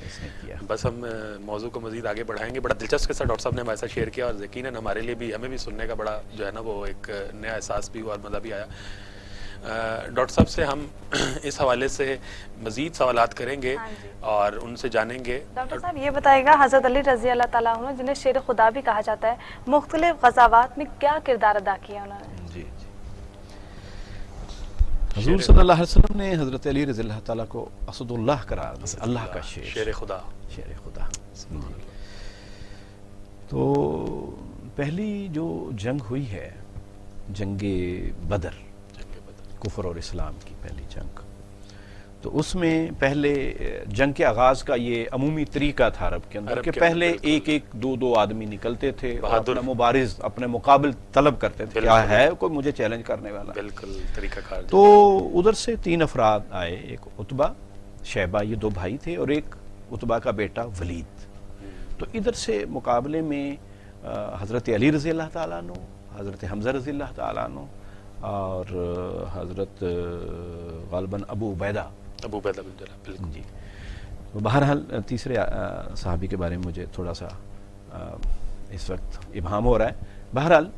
اس نے کیا. بس ہم موضوع کو مزید آگے بڑھائیں گے. بڑا دلچسپ قصہ ڈاکٹر صاحب نے ہمارے ساتھ شیئر کیا, اور یقیناً ہمارے لیے بھی, ہمیں بھی سننے کا بڑا جو ہے نا وہ ایک نیا احساس بھی ہوا اور مزہ بھی آیا. ڈاکٹر صاحب سے ہم اس حوالے سے مزید سوالات کریں گے اور ان سے جانیں گے. ڈاکٹر صاحب یہ بتائے گا, حضرت علی رضی اللہ تعالیٰ عنہ جنہیں شیر خدا بھی کہا جاتا ہے, مختلف غزوات میں کیا کردار ادا کیا انہوں نے؟ جی حضور صلی اللہ علیہ وسلم نے حضرت علی رضی اللہ تعالیٰ کو اسد اللہ قرار دیا, اللہ کا شیر خدا. تو پہلی جو جنگ ہوئی ہے جنگ بدر, کفر اور اسلام کی پہلی جنگ, تو اس میں پہلے جنگ کے آغاز کا یہ عمومی طریقہ تھا عرب کے اندر کہ پہلے ایک دو آدمی نکلتے تھے اور اپنا مبارز, اپنے مقابل طلب کرتے تھے, کیا ہے کوئی مجھے چیلنج کرنے والا. بالکل طریقہ کار. تو ادھر سے 3 افراد آئے, ایک عتبہ, شیبہ, یہ 2 بھائی تھے, اور ایک عتبہ کا بیٹا ولید. تو ادھر سے مقابلے میں حضرت علی رضی اللہ تعالیٰ عنہ, حضرت حمزہ رضی اللہ تعالیٰ عنہ, اور حضرت غالباً ابو عبیدہ بن جرح. بالکل جی. بہرحال تیسرے صحابی کے بارے میں مجھے تھوڑا سا اس وقت ابہام ہو رہا ہے. بہرحال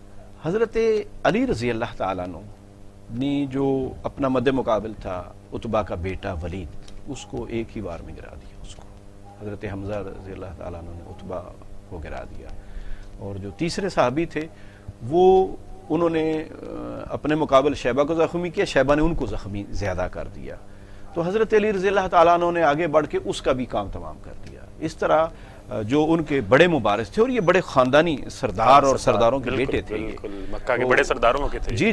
حضرت علی رضی اللہ تعالیٰ عنہ نے جو اپنا مد مقابل تھا عتبہ کا بیٹا ولید, اس کو ایک ہی بار میں گرا دیا. اس کو حضرت حمزہ رضی اللہ تعالیٰ عنہ نے عتبہ کو گرا دیا, اور جو تیسرے صحابی تھے وہ انہوں نے اپنے مقابل شیبہ کو زخمی کیا, شیبہ نے ان کو زخمی زیادہ کر دیا. تو حضرت علی رضی اللہ تعالیٰ عنہ نے آگے بڑھ کے اس کا بھی کام تمام کر دیا. اس طرح جو ان کے بڑے مبارز تھے, اور یہ بڑے خاندانی سردار اور سرداروں کے بیٹے تھے, مکہ کے بڑے سرداروں کے تھے. جی,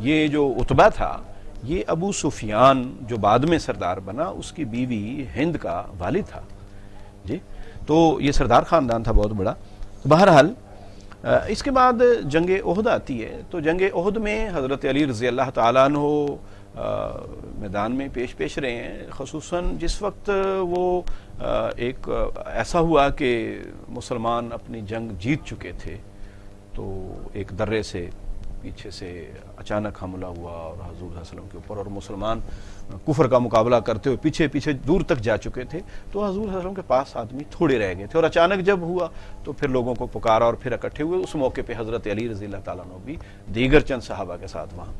یہ جو عتبہ تھا یہ ابو سفیان جو بعد میں سردار بنا اس کی بیوی ہند کا والد تھا. جی, تو یہ سردار خاندان تھا بہت بڑا. بہرحال اس کے بعد جنگ احد آتی ہے. تو جنگ احد میں حضرت علی رضی اللہ تعالیٰ عنہ میدان میں پیش رہے ہیں, خصوصاً جس وقت وہ ایک ایسا ہوا کہ مسلمان اپنی جنگ جیت چکے تھے, تو ایک درے سے پیچھے سے اچانک حملہ ہوا اور حضور صلی اللہ علیہ وسلم کے اوپر، اور مسلمان کفر کا مقابلہ کرتے ہوئے پیچھے پیچھے دور تک جا چکے تھے، تو حضور صلی اللہ علیہ وسلم کے پاس آدمی تھوڑے رہ گئے تھے، اور اچانک جب ہوا تو پھر لوگوں کو پکارا اور پھر اکٹھے ہوئے۔ اس موقع پہ حضرت علی رضی اللہ تعالیٰ عنہ بھی دیگر چند صحابہ کے ساتھ وہاں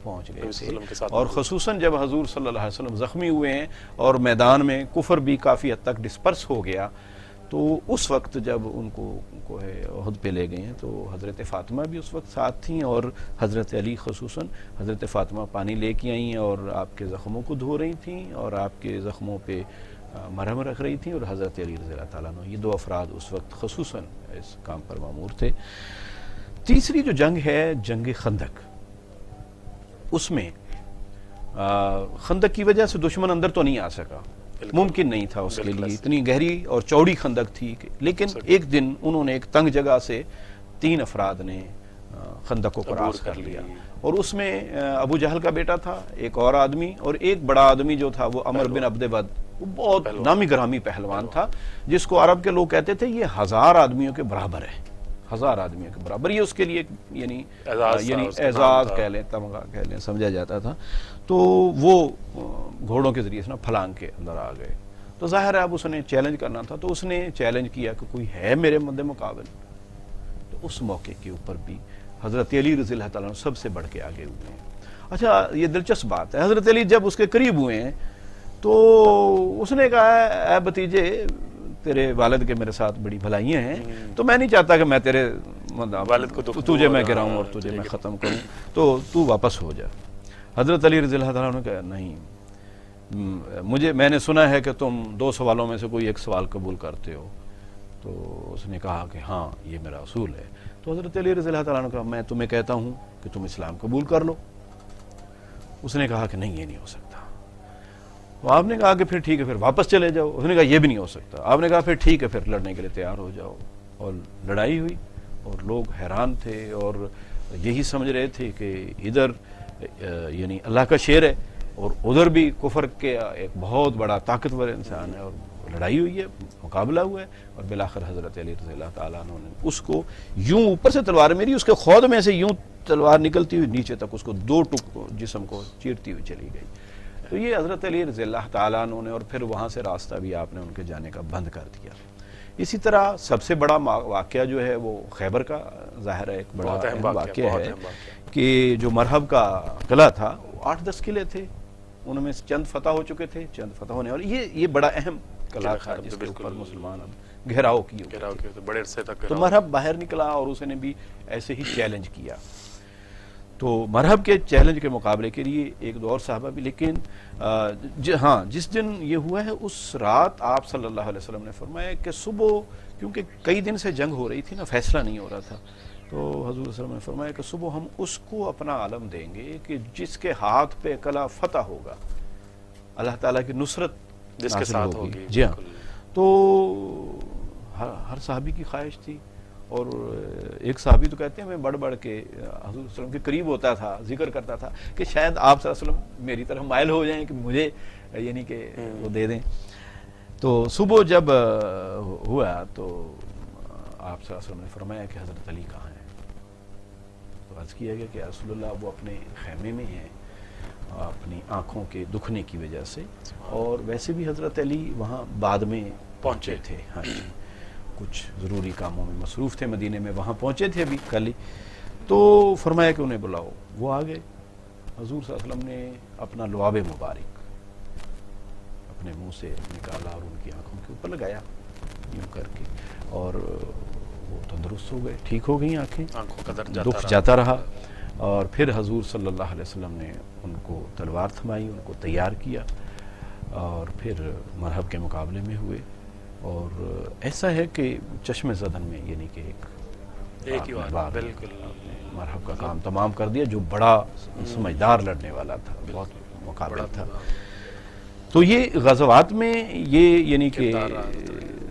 پہنچ گئے تھے، اور خصوصاً جب حضور صلی اللہ علیہ وسلم زخمی ہوئے ہیں اور میدان میں کفر بھی کافی حد تک ڈسپرس ہو گیا، تو اس وقت جب ان کو احد پہ لے گئے ہیں تو حضرت فاطمہ بھی اس وقت ساتھ تھیں، اور حضرت علی خصوصاً حضرت فاطمہ پانی لے کے آئیں اور آپ کے زخموں کو دھو رہی تھیں اور آپ کے زخموں پہ مرہم رکھ رہی تھیں، اور حضرت علی رضی اللہ تعالیٰ عنہ، یہ دو افراد اس وقت خصوصاً اس کام پر مامور تھے۔ تیسری جو جنگ ہے جنگ خندق، اس میں خندق کی وجہ سے دشمن اندر تو نہیں آ سکا، ممکن نہیں تھا اس کے لیے، اتنی گہری اور چوڑی خندق تھی، لیکن ایک دن انہوں نے ایک تنگ جگہ سے 3 افراد نے خندق کو کراس کر لیا، اور اس میں ابو جہل کا بیٹا تھا، ایک اور آدمی، اور ایک بڑا آدمی جو تھا وہ عمر بن عبد ود، وہ بہت نامی گرامی پہلوان تھا، جس کو عرب کے لوگ کہتے تھے یہ 1000 آدمیوں کے برابر ہے، 1000 آدمیوں کے برابر، یہ اس کے لیے یعنی اعزاز کہہ لیں، تمغہ کہہ لیں، سمجھا جاتا تھا۔ تو وہ گھوڑوں کے ذریعے سے نا پھلانگ کے اندر آ گئے، تو ظاہر ہے اب اس نے چیلنج کرنا تھا، تو اس نے چیلنج کیا کہ کوئی ہے میرے مد مقابل، تو اس موقع کے اوپر بھی حضرت علی رضی اللہ تعالیٰ عنہ سب سے بڑھ کے آگے ہوئے ہیں۔ اچھا، یہ دلچسپ بات ہے، حضرت علی جب اس کے قریب ہوئے ہیں تو اس نے کہا اے بھتیجے، تیرے والد کے میرے ساتھ بڑی بھلائیاں ہیں، تو میں نہیں چاہتا کہ میں تیرے والد کو تجھے میں گراؤں اور تجھے میں ختم کروں، تو واپس ہو جا۔ حضرت علی رضی اللہ تعالیٰ عنہ کہا نہیں، میں نے سنا ہے کہ تم 2 سوالوں میں سے کوئی ایک سوال قبول کرتے ہو، تو اس نے کہا کہ ہاں یہ میرا اصول ہے۔ تو حضرت علی رضی اللہ تعالیٰ عنہ کہا میں تمہیں کہتا ہوں کہ تم اسلام قبول کر لو۔ اس نے کہا کہ نہیں، یہ نہیں ہو سکتا۔ تو آپ نے کہا کہ پھر ٹھیک ہے، پھر واپس چلے جاؤ۔ اس نے کہا یہ بھی نہیں ہو سکتا۔ آپ نے کہا پھر ٹھیک ہے، پھر لڑنے کے لیے تیار ہو جاؤ، اور لڑائی ہوئی، اور لوگ حیران تھے اور یہی سمجھ رہے تھے کہ ادھر یعنی اللہ کا شیر ہے اور ادھر بھی کفر کے ایک بہت بڑا طاقتور انسان ہے، اور لڑائی ہوئی ہے، مقابلہ ہوا ہے، اور بالآخر حضرت علی رضی اللہ تعالیٰ عنہ نے اس کو یوں اوپر سے تلوار میری، اس کے خود میں سے یوں تلوار نکلتی ہوئی نیچے تک اس کو 2 ٹکڑوں جسم کو چیرتی ہوئی چلی گئی۔ تو یہ حضرت علی رضی اللہ تعالیٰ عنہ نے، اور پھر وہاں سے راستہ بھی آپ نے ان کے جانے کا بند کر دیا۔ اسی طرح سب سے بڑا واقعہ جو ہے وہ خیبر کا ظاہر ہے، ایک بڑا اہم واقعہ ہے کہ جو مرحب کا قلعہ تھا، 8-10 قلعے تھے، ان میں چند فتح ہو چکے تھے، چند فتح ہونے والے، یہ بڑا اہم قلعہ تھا جس کے اوپر مسلمان اب گھیراؤ کیے بڑے عرصے تک۔ تو مرحب باہر نکلا اور اس نے بھی ایسے ہی چیلنج کیا۔ تو مرحب کے چیلنج کے مقابلے کے لیے ایک دو اور صحابہ بھی، لیکن جس دن یہ ہوا ہے اس رات آپ صلی اللہ علیہ وسلم نے فرمایا کہ صبح، کیونکہ کئی دن سے جنگ ہو رہی تھی نا، فیصلہ نہیں ہو رہا تھا، تو حضور صلی اللہ علیہ وسلم نے فرمایا کہ صبح ہم اس کو اپنا علم دیں گے کہ جس کے ہاتھ پہ قلعہ فتح ہوگا، اللہ تعالیٰ کی نصرت جس کے ساتھ ہوگی۔ جی ہاں، تو ہر صحابی کی خواہش تھی، اور ایک صحابی تو کہتے ہیں میں بڑھ بڑھ کے حضور صلی اللہ علیہ وسلم کے قریب ہوتا تھا، ذکر کرتا تھا کہ شاید آپ صلی اللہ علیہ وسلم میری طرف مائل ہو جائیں کہ مجھے یعنی کہ وہ دے دیں۔ تو صبح جب ہوا تو آپ صلی اللہ علیہ وسلم نے فرمایا کہ حضرت علی کہاں ہیں؟ تو عرض کیا گیا کہ یا رسول اللہ وہ اپنے خیمے میں ہیں اپنی آنکھوں کے دکھنے کی وجہ سے، اور ویسے بھی حضرت علی وہاں بعد میں پہنچے تھے، ہاں جی، کچھ ضروری کاموں میں مصروف تھے مدینے میں، وہاں پہنچے تھے ابھی کل ہی۔ تو فرمایا کہ انہیں بلاؤ، وہ آ گئے۔ حضور صلی اللہ علیہ وسلم نے اپنا لعاب مبارک اپنے منہ سے نکالا اور ان کی آنکھوں کے اوپر لگایا یوں کر کے، اور وہ تندرست ہو گئے، ٹھیک ہو گئی آنکھیں، آنکھوں کا درد دکھ جاتا رہا۔ اور پھر حضور صلی اللہ علیہ وسلم نے ان کو تلوار تھمائی، ان کو تیار کیا، اور پھر مرحب کے مقابلے میں ہوئے۔ اور ایسا ہے کہ چشم زدن میں یعنی کہ ایک ہی بار بالکل مرحب کا کام تمام کر دیا، جو بڑا سمجھدار لڑنے والا تھا، بہت مقابل تھا۔ تو یہ غزوات میں یہ یعنی کہ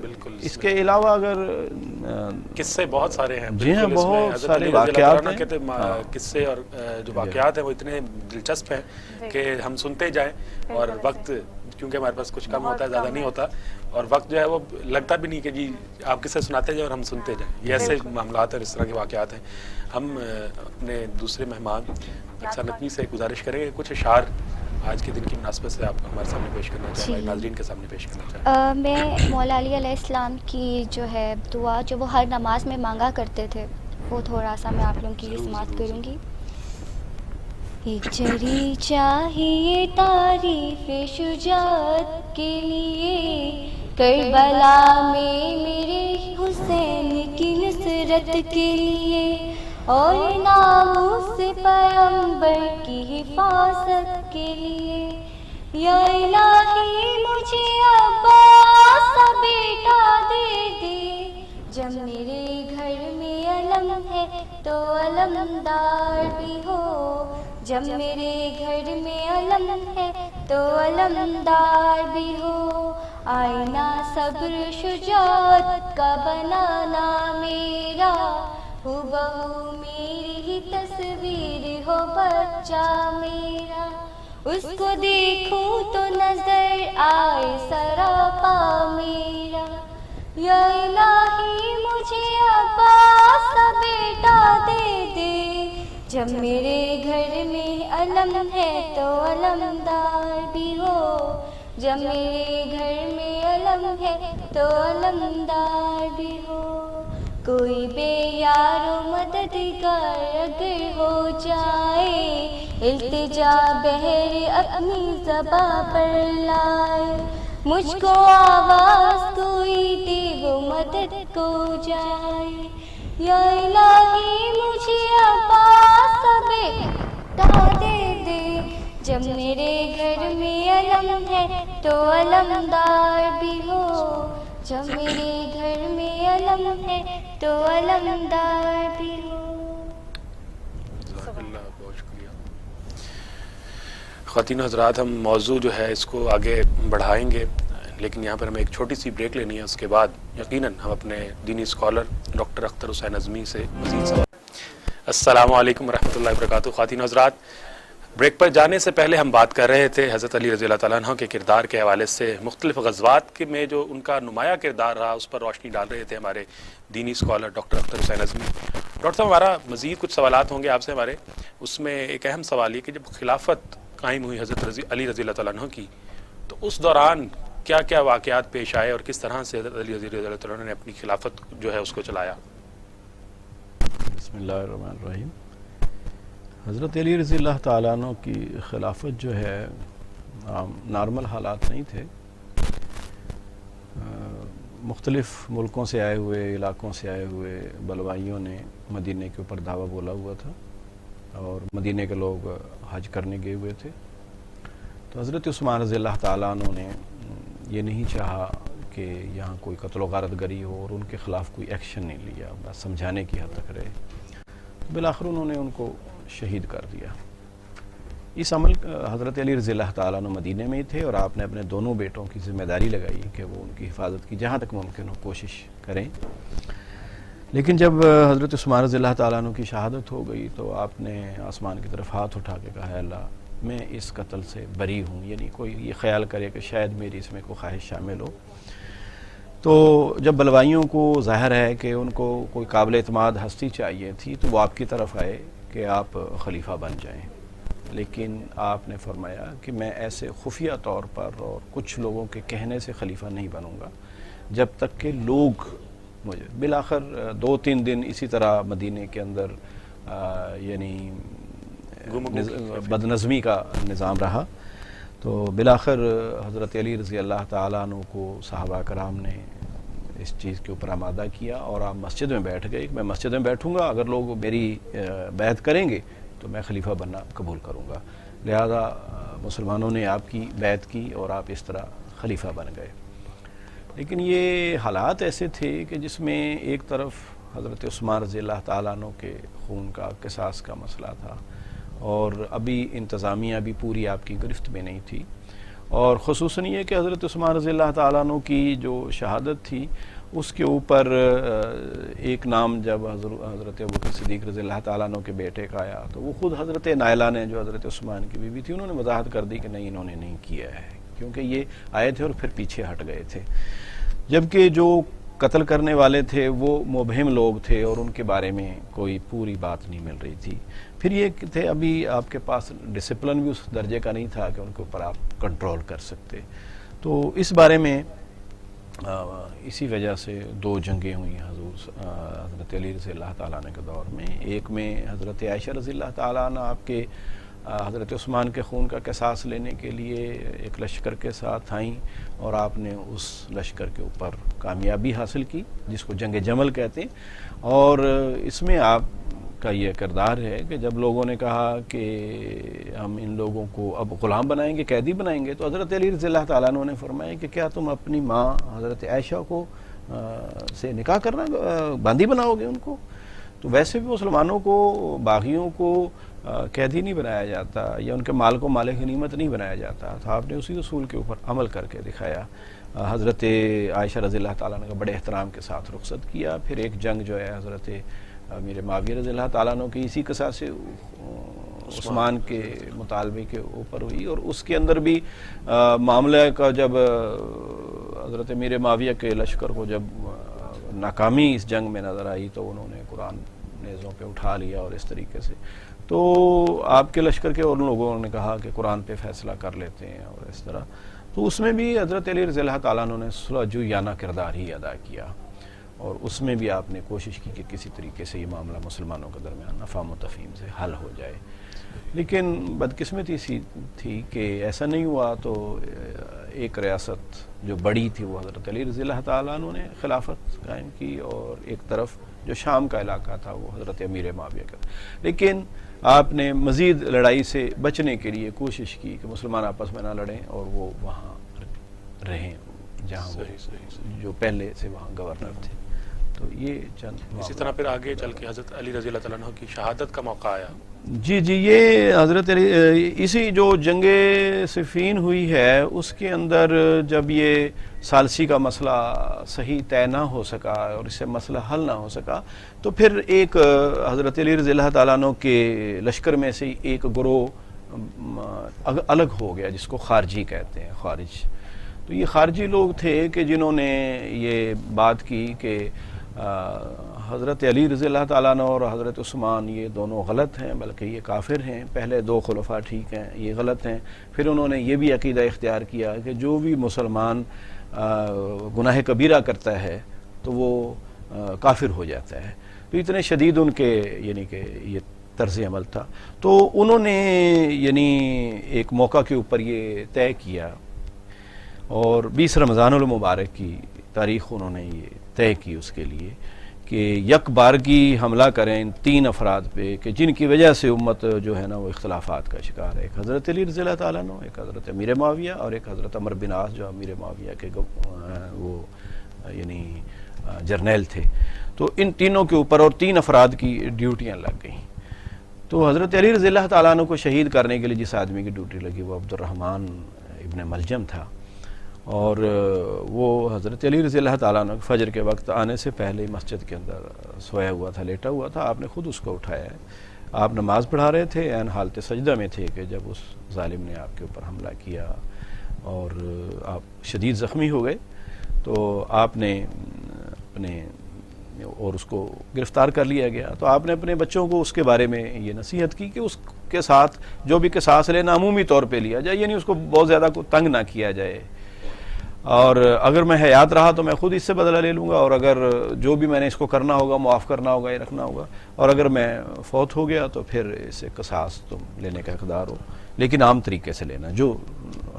بالکل اس کے علاوہ اگر قصے بہت سارے ہیں، جی ہاں، بالکل اس میں بہت حضرت سارے علی رضی اللہ واقعات تعالیٰ عنہ کے قصے اور جو واقعات ہیں وہ اتنے دلچسپ ہیں کہ ہم سنتے جائیں، اور وقت کیونکہ ہمارے پاس کچھ کم ہوتا ہے، زیادہ نہیں ہوتا، اور وقت جو ہے وہ لگتا بھی نہیں کہ جی آپ قصے سناتے جائیں اور ہم سنتے جائیں. یہ ایسے معاملات اور اس طرح کے واقعات ہیں. ہم اپنے دوسرے مہمان اکثر نقوی سے گزارش کریں گے کچھ اشعار آج کے دن کی مناسبت سے آپ ہمارے سامنے پیش کرنا چاہیں، ہمارے ناظرین کے سامنے پیش کرنا چاہیں. میں مولا علی علیہ السلام کی جو ہے دعا جو وہ ہر نماز میں مانگا کرتے تھے، وہ تھوڑا سا میں آپ لوگوں کی سماعت کروں گی. ایک جری چاہیے تعریف شجاعت کے لیے، کربلا میں میرے حسین کی نصرت کے لیے، اور ناموس پیغمبر کی حفاظت کے لیے. یا الہی مجھے عباس کا بیٹا دے دے، جب میرے گھر میں علم ہے تو علمدار بھی ہو، جب میرے گھر میں علم ہے تو علمدار بھی ہو. آئینہ صبر شجاعت کا بنانا میرا، ہو بہو میری ہی تصویر ہو بچہ میرا، اس کو دیکھوں تو نظر آئے سراپا میرا. یا الہی مجھے عباس کا بیٹا دے دے، جب میرے گھر میں علم ہے تو علمدار بھی ہو، جب میرے گھر میں علم ہے تو علمدار بھی ہو. کوئی بے یار و مددگار اگر ہو جائے، التجا بہر اپنی زباں پر لائے، مجھ کو آواز کوئی دے وہ مدد کو جائے. یا الہی مجھے عباس کا بیٹا دے دے، جب میرے گھر میں علم ہے تو علمدار بھی ہو، جب میرے گھر میں علم ہے تو علمدار بھی ہو. بہت شکریہ. خواتین و حضرات، ہم موضوع جو ہے اس کو آگے بڑھائیں گے، لیکن یہاں پر ہمیں ایک چھوٹی سی بریک لینی ہے. اس کے بعد یقیناً ہم اپنے دینی اسکالر ڈاکٹر اختر حسین اعظمی سے مزید سوال. السلام علیکم ورحمۃ اللہ وبرکاتہ. خواتین و حضرات، بریک پر جانے سے پہلے ہم بات کر رہے تھے حضرت علی رضی اللہ تعالیٰ عنہ کے کردار کے حوالے سے، مختلف غزوات کے میں جو ان کا نمایاں کردار رہا اس پر روشنی ڈال رہے تھے ہمارے دینی scholar doctor Akhtar Hussain Azmi. Doctor صاحب، ہمارا مزید کچھ سوالات ہوں گے آپ سے ہمارے. اس میں ایک اہم سوال یہ کہ جب خلافت قائم ہوئی حضرت علی رضی اللہ تعالیٰ عنہ کی، تو اس دوران کیا کیا واقعات پیش آئے اور کس طرح سے حضرت علی رضی اللہ تعالیٰ عنہ نے اپنی خلافت جو ہے اس کو چلایا؟ بسم اللہ الرحمن الرحیم. حضرت علی رضی اللہ تعالیٰ عنہ کی خلافت جو ہے نارمل حالات نہیں تھے. مختلف ملکوں سے آئے ہوئے، علاقوں سے آئے ہوئے بلوائیوں نے مدینہ کے اوپر دعویٰ بولا ہوا تھا، اور مدینہ کے لوگ حج کرنے گئے ہوئے تھے. تو حضرت عثمان رضی اللہ تعالیٰ عنہ نے یہ نہیں چاہا کہ یہاں کوئی قتل و غارت گری ہو، اور ان کے خلاف کوئی ایکشن نہیں لیا، بس سمجھانے کی حد تک رہے. بالآخر انہوں نے ان کو شہید کر دیا. اس عمل حضرت علی رضی اللہ تعالیٰ عنہ مدینہ میں ہی تھے، اور آپ نے اپنے دونوں بیٹوں کی ذمہ داری لگائی کہ وہ ان کی حفاظت کی جہاں تک ممکن ہو کوشش کریں. لیکن جب حضرت عثمان رضی اللہ تعالیٰ عنہ کی شہادت ہو گئی تو آپ نے آسمان کی طرف ہاتھ اٹھا کے کہا، اللہ میں اس قتل سے بری ہوں. یعنی کوئی یہ خیال کرے کہ شاید میری اس میں کوئی خواہش شامل ہو. تو جب بلوائیوں کو ظاہر ہے کہ ان کو کوئی قابل اعتماد ہستی چاہیے تھی، تو وہ آپ کی طرف آئے کہ آپ خلیفہ بن جائیں. لیکن آپ نے فرمایا کہ میں ایسے خفیہ طور پر اور کچھ لوگوں کے کہنے سے خلیفہ نہیں بنوں گا جب تک کہ لوگ مجھے. بالآخر 2-3 دن اسی طرح مدینے کے اندر یعنی بدنظمی کا نظام رہا. تو بالآخر حضرت علی رضی اللہ تعالیٰ عنہ کو صحابہ کرام نے اس چیز کے اوپر آمادہ کیا، اور آپ مسجد میں بیٹھ گئے کہ میں مسجد میں بیٹھوں گا، اگر لوگ میری بیعت کریں گے تو میں خلیفہ بننا قبول کروں گا. لہذا مسلمانوں نے آپ کی بیعت کی اور آپ اس طرح خلیفہ بن گئے. لیکن یہ حالات ایسے تھے کہ جس میں ایک طرف حضرت عثمان رضی اللہ تعالیٰ عنہ کے خون کا قصاص کا مسئلہ تھا، اور ابھی انتظامیہ بھی پوری آپ کی گرفت میں نہیں تھی، اور خصوصاً یہ کہ حضرت عثمان رضی اللہ تعالیٰ عنہ کی جو شہادت تھی اس کے اوپر ایک نام جب حضرت ابوبکر صدیق رضی اللہ تعالیٰ عنہ کے بیٹے کا آیا تو وہ خود حضرت نائلہ نے جو حضرت عثمان کی بیوی تھی انہوں نے وضاحت کر دی کہ نہیں انہوں نے نہیں کیا ہے، کیونکہ یہ آئے تھے اور پھر پیچھے ہٹ گئے تھے، جبکہ جو قتل کرنے والے تھے وہ مبہم لوگ تھے اور ان کے بارے میں کوئی پوری بات نہیں مل رہی تھی۔ پھر یہ تھے ابھی آپ کے پاس ڈسپلن بھی اس درجے کا نہیں تھا کہ ان کے اوپر آپ کنٹرول کر سکتے، تو اس بارے میں اسی وجہ سے 2 جنگیں ہوئی حضرت علی رضی اللہ تعالیٰ عنہ کے دور میں۔ ایک میں حضرت عائشہ رضی اللہ تعالیٰ عنہ آپ کے حضرت عثمان کے خون کا قصاص لینے کے لیے ایک لشکر کے ساتھ آئیں اور آپ نے اس لشکر کے اوپر کامیابی حاصل کی جس کو جنگ جمل کہتے ہیں، اور اس میں آپ کا یہ کردار ہے کہ جب لوگوں نے کہا کہ ہم ان لوگوں کو اب غلام بنائیں گے، قیدی بنائیں گے، تو حضرت علی رضی اللہ تعالیٰ عنہ نے فرمایا کہ کیا تم اپنی ماں حضرت عائشہ کو سے نکاح کرنا باندی بناؤ گے ان کو؟ تو ویسے بھی مسلمانوں کو، باغیوں کو قیدی نہیں بنایا جاتا یا ان کے مال کو مال غنیمت نہیں بنایا جاتا، تو آپ نے اسی اصول کے اوپر عمل کر کے دکھایا۔ حضرت عائشہ رضی اللہ تعالیٰ عنہ کا بڑے احترام کے ساتھ رخصت کیا۔ پھر ایک جنگ جو ہے حضرت امیر معاویہ رضی اللہ تعالیٰ عنہ کی اسی قصاص سے عثمان کے مطالبے کے اوپر ہوئی، اور اس کے اندر بھی معاملہ کا جب حضرت امیر معاویہ کے لشکر کو جب ناکامی اس جنگ میں نظر آئی تو انہوں نے قرآن نیزوں پہ اٹھا لیا، اور اس طریقے سے تو آپ کے لشکر کے اور لوگوں نے کہا کہ قرآن پہ فیصلہ کر لیتے ہیں، اور اس طرح تو اس میں بھی حضرت علی رضی اللہ تعالیٰ عنہ نے صلح جویانہ کردار ہی ادا کیا، اور اس میں بھی آپ نے کوشش کی کہ کسی طریقے سے یہ معاملہ مسلمانوں کے درمیان افہام و تفہیم سے حل ہو جائے، لیکن بدقسمتی سی تھی کہ ایسا نہیں ہوا۔ تو ایک ریاست جو بڑی تھی وہ حضرت علی رضی اللہ تعالیٰ عنہ نے خلافت قائم کی، اور ایک طرف جو شام کا علاقہ تھا وہ حضرت امیر معاویہ کا، لیکن آپ نے مزید لڑائی سے بچنے کے لیے کوشش کی کہ مسلمان آپس میں نہ لڑیں اور وہ وہاں رہیں جہاں وہ جو پہلے سے وہاں گورنر تھے۔ تو یہ چند اسی طرح پھر آگے چل کے حضرت علی رضی اللہ تعالیٰ عنہ کی شہادت کا موقع آیا۔ جی یہ حضرت علی اسی جو جنگ صفین ہوئی ہے اس کے اندر جب یہ ثالثی کا مسئلہ صحیح طے نہ ہو سکا اور اس سے مسئلہ حل نہ ہو سکا، تو پھر ایک حضرت علی رضی اللہ تعالیٰ عنہ کے لشکر میں سے ایک گروہ الگ ہو گیا جس کو خارجی کہتے ہیں، خارج۔ تو یہ خارجی لوگ تھے کہ جنہوں نے یہ بات کی کہ حضرت علی رضی اللہ تعالیٰ عنہ اور حضرت عثمان یہ دونوں غلط ہیں، بلکہ یہ کافر ہیں، پہلے 2 خلفاء ٹھیک ہیں، یہ غلط ہیں۔ پھر انہوں نے یہ بھی عقیدہ اختیار کیا کہ جو بھی مسلمان گناہ کبیرہ کرتا ہے تو وہ کافر ہو جاتا ہے۔ تو اتنے شدید ان کے یعنی کہ یہ طرز عمل تھا، تو انہوں نے یعنی ایک موقع کے اوپر یہ طے کیا، اور 20 رمضان المبارک کی تاریخ انہوں نے یہ طے کی اس کے لیے کہ یک بارگی حملہ کریں ان 3 افراد پہ کہ جن کی وجہ سے امت جو ہے نا وہ اختلافات کا شکار ہے۔ ایک حضرت علی رضی اللہ تعالیٰ عنہ، ایک حضرت امیر معاویہ، اور ایک حضرت عمر بن عاص جو امیر معاویہ کے وہ یعنی جرنیل تھے۔ تو ان تینوں کے اوپر اور 3 افراد کی ڈیوٹیاں لگ گئیں۔ تو حضرت علی رضی اللہ تعالیٰ عنہ کو شہید کرنے کے لیے جس آدمی کی ڈیوٹی لگی وہ عبد الرحمن ابن ملجم تھا، اور وہ حضرت علی رضی اللہ تعالیٰ عنہ فجر کے وقت آنے سے پہلے مسجد کے اندر سویا ہوا تھا، لیٹا ہوا تھا۔ آپ نے خود اس کو اٹھایا ہے، آپ نماز پڑھا رہے تھے، عین حالت سجدہ میں تھے کہ جب اس ظالم نے آپ کے اوپر حملہ کیا اور آپ شدید زخمی ہو گئے۔ تو آپ نے اپنے اور اس کو گرفتار کر لیا گیا، تو آپ نے اپنے بچوں کو اس کے بارے میں یہ نصیحت کی کہ اس کے ساتھ جو بھی قصاص لینا عمومی طور پہ لیا جائے، یعنی اس کو بہت زیادہ تنگ نہ کیا جائے، اور اگر میں حیات رہا تو میں خود اس سے بدلہ لے لوں گا، اور اگر جو بھی میں نے اس کو کرنا ہوگا معاف کرنا ہوگا یا رکھنا ہوگا، اور اگر میں فوت ہو گیا تو پھر اس سے قصاص تم لینے کا اقدار ہو، لیکن عام طریقے سے لینا جو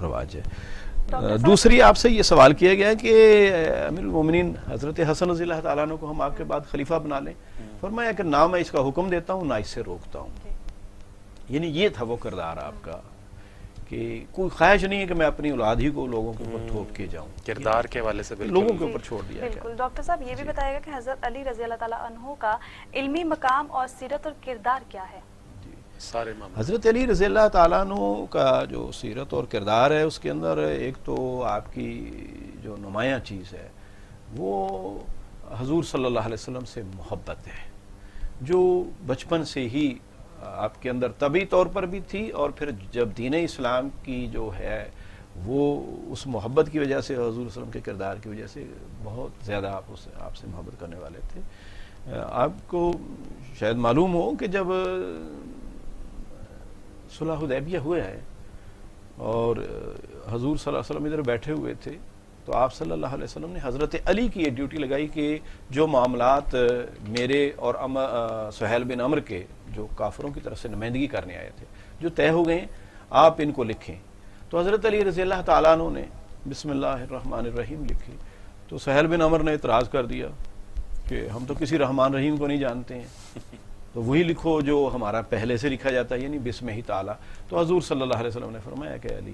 رواج ہے۔ دوسری آپ سے یہ سوال کیا گیا کہ امیر المومنین حضرت حسن رضی اللہ تعالیٰ عنہ کو ہم آپ کے بعد خلیفہ بنا لیں، فرمایا کہ نہ میں اس کا حکم دیتا ہوں نہ اس سے روکتا ہوں۔ یعنی یہ تھا وہ کردار آپ کا کہ کوئی خواہش نہیں ہے کہ میں اپنی اولاد ہی کو لوگوں کے اوپر تھوپ کے جاؤں، کردار کے حوالے سے لوگوں کے اوپر چھوڑ دیا گیا۔ بالکل ڈاکٹر صاحب یہ بھی بتائے گا کہ حضرت علی رضی اللہ تعالیٰ عنہ کا علمی مقام اور سیرت اور کردار کیا ہے؟ سارے معاملے حضرت علی رضی اللہ تعالیٰ عنہ کا جو سیرت اور کردار ہے اس کے اندر ایک تو آپ کی جو نمایاں چیز ہے وہ حضور صلی اللہ علیہ وسلم سے محبت ہے، جو بچپن سے ہی آپ کے اندر طبعی طور پر بھی تھی، اور پھر جب دین اسلام کی جو ہے وہ اس محبت کی وجہ سے، حضور صلی اللہ علیہ وسلم کے کردار کی وجہ سے بہت زیادہ آپ سے محبت کرنے والے تھے۔ آپ کو شاید معلوم ہو کہ جب صلح حدیبیہ ہوا ہے اور حضور صلی اللہ علیہ وسلم ادھر بیٹھے ہوئے تھے، تو آپ صلی اللہ علیہ وسلم نے حضرت علی کی یہ ڈیوٹی لگائی کہ جو معاملات میرے اور سہیل بن عمر کے جو کافروں کی طرف سے نمائندگی کرنے آئے تھے جو طے ہو گئے آپ ان کو لکھیں۔ تو حضرت علی رضی اللہ تعالیٰ عنہ نے بسم اللہ الرحمن الرحیم لکھی، تو سہیل بن عمر نے اعتراض کر دیا کہ ہم تو کسی رحمان رحیم کو نہیں جانتے ہیں، تو وہی لکھو جو ہمارا پہلے سے لکھا جاتا ہے، یعنی بسم ہی تعالیٰ۔ تو حضور صلی اللہ علیہ وسلم نے فرمایا کہ علی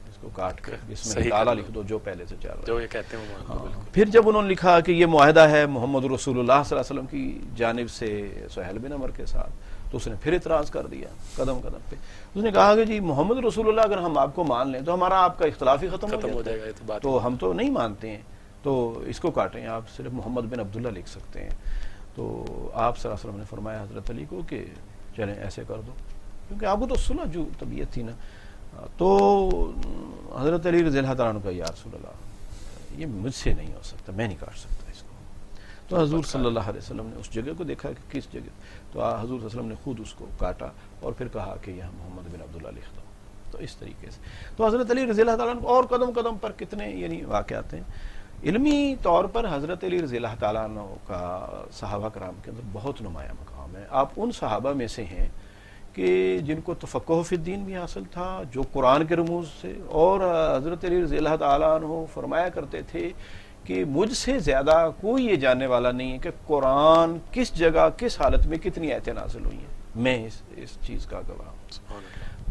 اس کو کاٹ کے بسم ہی تعالیٰ لکھ دو جو پہلے سے چل رہا ہے، جو یہ کہتے ہیں وہ بالکل۔ پھر جب انہوں نے لکھا کہ یہ معاہدہ ہے محمد رسول اللہ صلی اللہ علیہ وسلم کی جانب سے سہیل بن عمر کے ساتھ، تو اس نے پھر اعتراض کر دیا قدم قدم پہ۔ اس نے کہا کہ جی محمد رسول اللہ اگر ہم آپ کو مان لیں تو ہمارا آپ کا اختلاف ہی ختم ہو جائے گا، تو ہم تو نہیں مانتے ہیں، تو اس کو کاٹیں، آپ صرف محمد بن عبداللہ لکھ سکتے ہیں۔ تو آپ صلی اللہ علیہ وسلم نے فرمایا حضرت علی کو کہ چلیں ایسے کر دو، کیونکہ آپ کو تو صلح جو طبیعت تھی نا۔ تو حضرت علی رضی اللہ تعالیٰ عنہ کا یا رسول اللہ یہ مجھ سے نہیں ہو سکتا، میں نہیں کاٹ سکتا اس کو۔ تو حضور صلی اللہ علیہ وسلم نے اس جگہ کو دیکھا کہ کس جگہ، تو حضور صلی اللہ علیہ وسلم نے خود اس کو کاٹا اور پھر کہا کہ یہاں محمد بن عبداللہ لکھ دو۔ تو اس طریقے سے تو حضرت علی رضی اللہ تعالیٰ عنہ اور قدم قدم پر کتنے یعنی واقعات ہیں۔ علمی طور پر حضرت علی رضی اللہ تعالیٰ عنہ کا صحابہ کرام کے اندر بہت نمایاں مقام ہے۔ آپ ان صحابہ میں سے ہیں کہ جن کو تفقہ فی الدین بھی حاصل تھا، جو قرآن کے رموز سے، اور حضرت علی رضی اللہ تعالیٰ عنہ فرمایا کرتے تھے کہ مجھ سے زیادہ کوئی یہ جاننے والا نہیں ہے کہ قرآن کس جگہ کس حالت میں کتنی آیتیں نازل ہوئی ہیں، میں اس چیز کا گواہ ہوں۔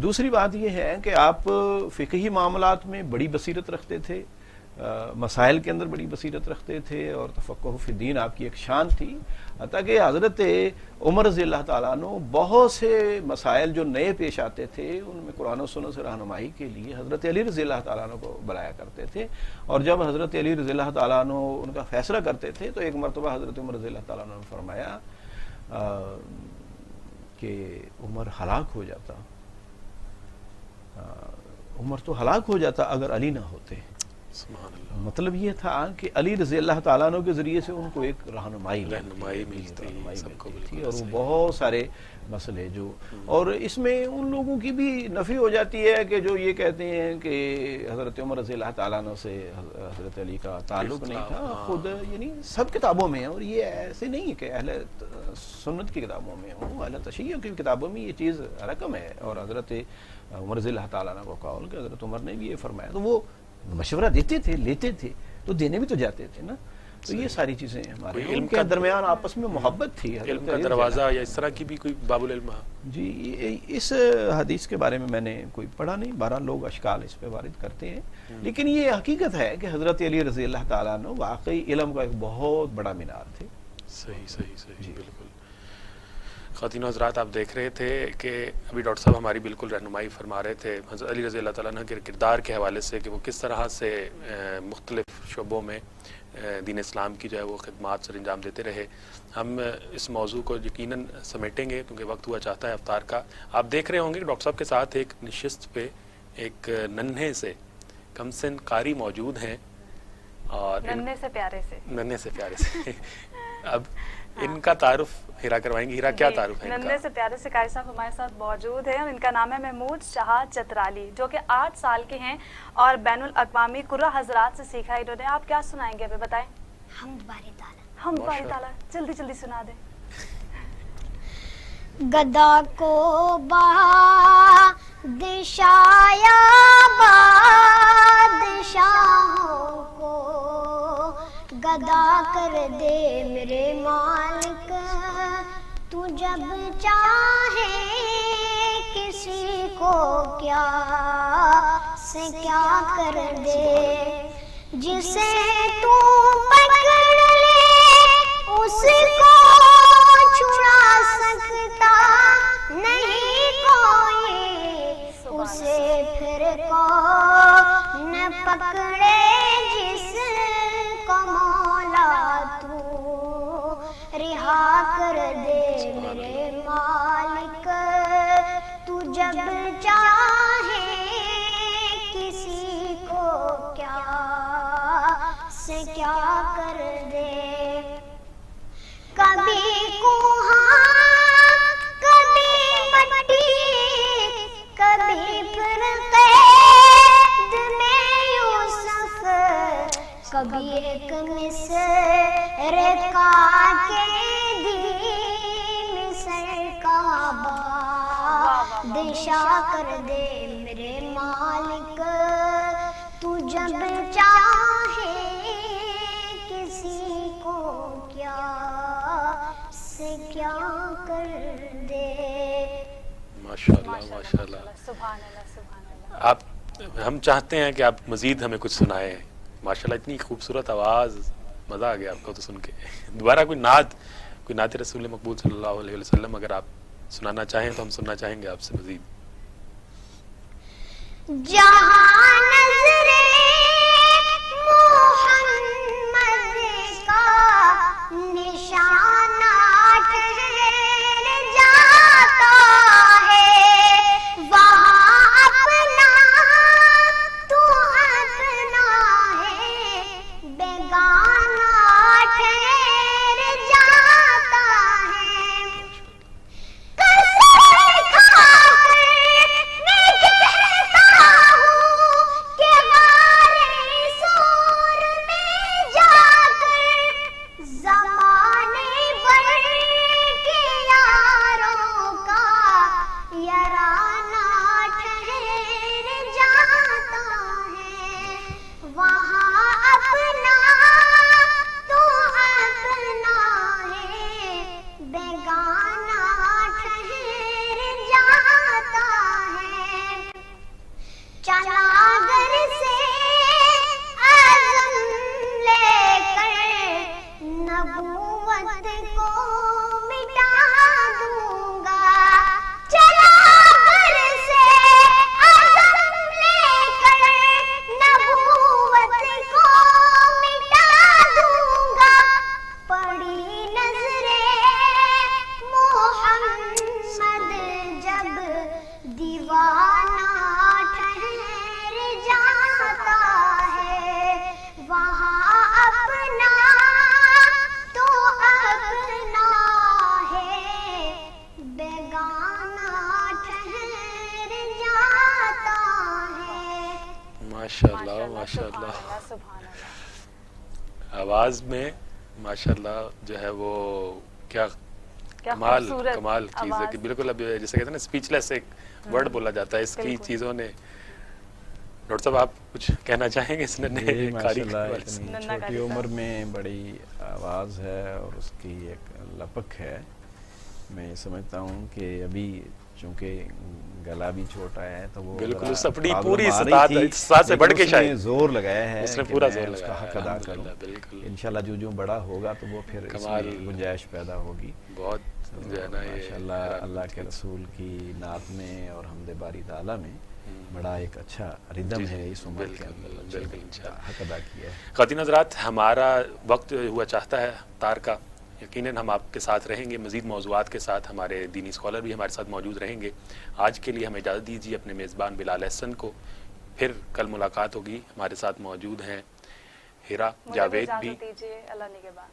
دوسری بات یہ ہے کہ آپ فقہی معاملات میں بڑی بصیرت رکھتے تھے، مسائل کے اندر بڑی بصیرت رکھتے تھے، اور تفقہ فی الدین آپ کی ایک شان تھی، حتیٰ کہ حضرت عمر رضی اللہ تعالیٰ عنہ بہت سے مسائل جو نئے پیش آتے تھے ان میں قرآن و سنت سے رہنمائی کے لیے حضرت علی رضی اللہ تعالیٰ عنہ کو بلایا کرتے تھے، اور جب حضرت علی رضی اللہ تعالیٰ عنہ ان کا فیصلہ کرتے تھے تو ایک مرتبہ حضرت عمر رضی اللہ تعالیٰ عنہ نے فرمایا کہ عمر ہلاک ہو جاتا، عمر تو ہلاک ہو جاتا اگر علی نہ ہوتے۔ مطلب یہ تھا کہ علی رضی اللہ تعالیٰ عنہ کے ذریعے سے ان کو ایک رہنمائی ملتی تھی، اور وہ بہت سارے مسئلے جو، اور اس میں ان لوگوں کی بھی نفی ہو جاتی ہے کہ جو یہ کہتے ہیں کہ حضرت عمر رضی اللہ تعالیٰ عنہ سے حضرت علی کا تعلق نہیں تھا، خود یعنی سب کتابوں میں ہے، اور یہ ایسے نہیں ہے کہ اہل سنت کی کتابوں میں ہوں، اہل تشیع کی کتابوں میں یہ چیز رقم ہے، اور حضرت عمر رضی اللہ تعالیٰ عنہ کو قول کہ حضرت عمر نے بھی یہ فرمایا، تو وہ مشورہ دیتے تھے، لیتے تھے، تو دینے بھی تو جاتے تھے نا۔ تو یہ ساری چیزیں ہمارے علم کے درمیان آپس میں محبت تھی، علم کا دروازہ یا اس طرح کی بھی کوئی باب العلم۔ جی اس حدیث کے بارے میں میں نے کوئی پڑھا نہیں، 12 لوگ اشکال اس پہ وارد کرتے ہیں، لیکن یہ حقیقت ہے کہ حضرت علی رضی اللہ تعالیٰ عنہ واقعی علم کا ایک بہت بڑا مینار تھے۔ صحیح بالکل۔ خواتین و حضرات، آپ دیکھ رہے تھے کہ ابھی ڈاکٹر صاحب ہماری بالکل رہنمائی فرما رہے تھے حضرت علی رضی اللہ تعالیٰ عنہ کے کردار کے حوالے سے، کہ وہ کس طرح سے مختلف شعبوں میں دین اسلام کی جو ہے وہ خدمات سر انجام دیتے رہے۔ ہم اس موضوع کو یقیناً سمیٹیں گے کیونکہ وقت ہوا چاہتا ہے افطار کا۔ آپ دیکھ رہے ہوں گے کہ ڈاکٹر صاحب کے ساتھ ایک نشست پہ ایک ننھے سے کم سن قاری موجود ہیں، اور ننھے سے پیارے سے اب ان کا تعارف ہیرا کروائیں گے۔ ہیرا، کیا تعارف ہے ان کا؟ ننھے سے پیارے سے قاری صاحب ہمارے ساتھ موجود ہیں، اور ان کا نام ہے محمود شاہ چترالی، جو کہ 8 سال کے ہیں اور بین الاقوامی قرہ حضرات سے سیکھا انہوں نے۔ آپ کیا سنائیں گے، ہمیں بتائیں؟ حمد باری تعالیٰ، حمد باری تعالیٰ، جلدی جلدی سنا دیں۔ گدا کو بادشایا بادشاہوں کو گدا کر دے میرے مالک، تو جب چاہے کسی کو کیا سے کیا کر دے، جسے تو پکڑ لے اس کو چھڑا سکتا نہیں کوئی، اسے پھر کون پکڑے جس کو کر دے میرے مالک تو جب چاہے کسی کو کیا سے کیا کر دے کبھی کوہاں کبھی مٹی کبھی پھر قید میں یوسف کبھی ایک مصر کا قیدی مصر کا بادشاہ کر دے میرے مالک تو جب چاہے کسی کو کیا سے کیا کر دے. ماشاءاللہ ماشاءاللہ. سبحان اللہ سبحان اللہ. آپ ہم چاہتے ہیں کہ آپ مزید ہمیں کچھ سنائیں. ماشاءاللہ اتنی خوبصورت آواز, مزہ آ گیا آپ کو تو سن کے. دوبارہ کوئی نعت رسول مقبول صلی اللہ علیہ وسلم اگر آپ سنانا چاہیں تو ہم سننا چاہیں گے آپ سے مزید. جہاں نظر محمد کا نشانہ ٹھہر جاتا ہے وہاں اپنا تو اپنا ہے بیگانہ ٹھہر جاتا ہے. قسم کھا کر میں کہتا ہوں کہ غارِ سور میں جا کر زمانے بھر کے یاروں کا یارانہ ٹھہر جاتا ہے وہاں اپنا تو اپنا ہے بیگانہ ٹھہر جاتا ہے. چلا گر سے عزم لے کر نبوت کو مٹا دوں گا چلا گر سے عزم لے کر نبوت کو مٹا دوں گا پڑی نظریں محمد جب دیوانہ ٹھہر جاتا ہے وہاں اپنا تو اپنا ہے بیگانہ ٹھہر جاتا ہے. ماشاءاللہ ماشاءاللہ. سبحان اللہ. آواز میں ماشاءاللہ جو ہے وہ کیا کیا کمال خوبصورت کمال چیز ہے کہ آواز. بالکل اب جیسے کہتے ہیں نا اسپیچ لیس ایک ورڈ بولا جاتا ہے. اس کی بالکل. چیزوں نے ڈاکٹر صاحب آپ کچھ کہنا چاہیں گے اس نے جی کاری ماشاءاللہ کے بارے سے؟ اتنی ننا چھوٹی قاری عمر صاحب. میں بڑی آواز ہے اور اس کی ایک لپک ہے. میں سمجھتا ہوں کہ ابھی چونکہ گلا بھی چھوٹا ہے تو وہ بالکل ذرا اس اپنی problem پوری آ رہی استاد تھی، استاد سے بڑھ لیکن کے اس نے شاید زور لگایا ہے اس نے کہ پورا میں زور اس کا لگایا حق ادا کروں. الحمدللہ. بالکل انشاءاللہ جو بڑا ہوگا تو وہ پھر اس کمال. میں گنجائش پیدا ہوگی. بہت جو ہے نا یہ ماشاءاللہ اللہ کے رسول کی نعت میں اور حمد باری تعالیٰ میں بڑا ایک اچھا ردم ہے اس عمر کے اندر. بالکل انشاءاللہ. حق ادا کیا ہے. خواتین حضرات ہمارا وقت ہوا چاہتا ہے تار کا. یقیناً ہم آپ کے ساتھ رہیں گے مزید موضوعات کے ساتھ. ہمارے دینی اسکالر بھی ہمارے ساتھ موجود رہیں گے. آج کے لیے ہمیں اجازت دیجیے اپنے میزبان بلال احسن کو. پھر کل ملاقات ہوگی. ہمارے ساتھ موجود ہیں ہیرا مجھے بھی جاوید بھی. اجازت دیجیے. اللہ نگہبان.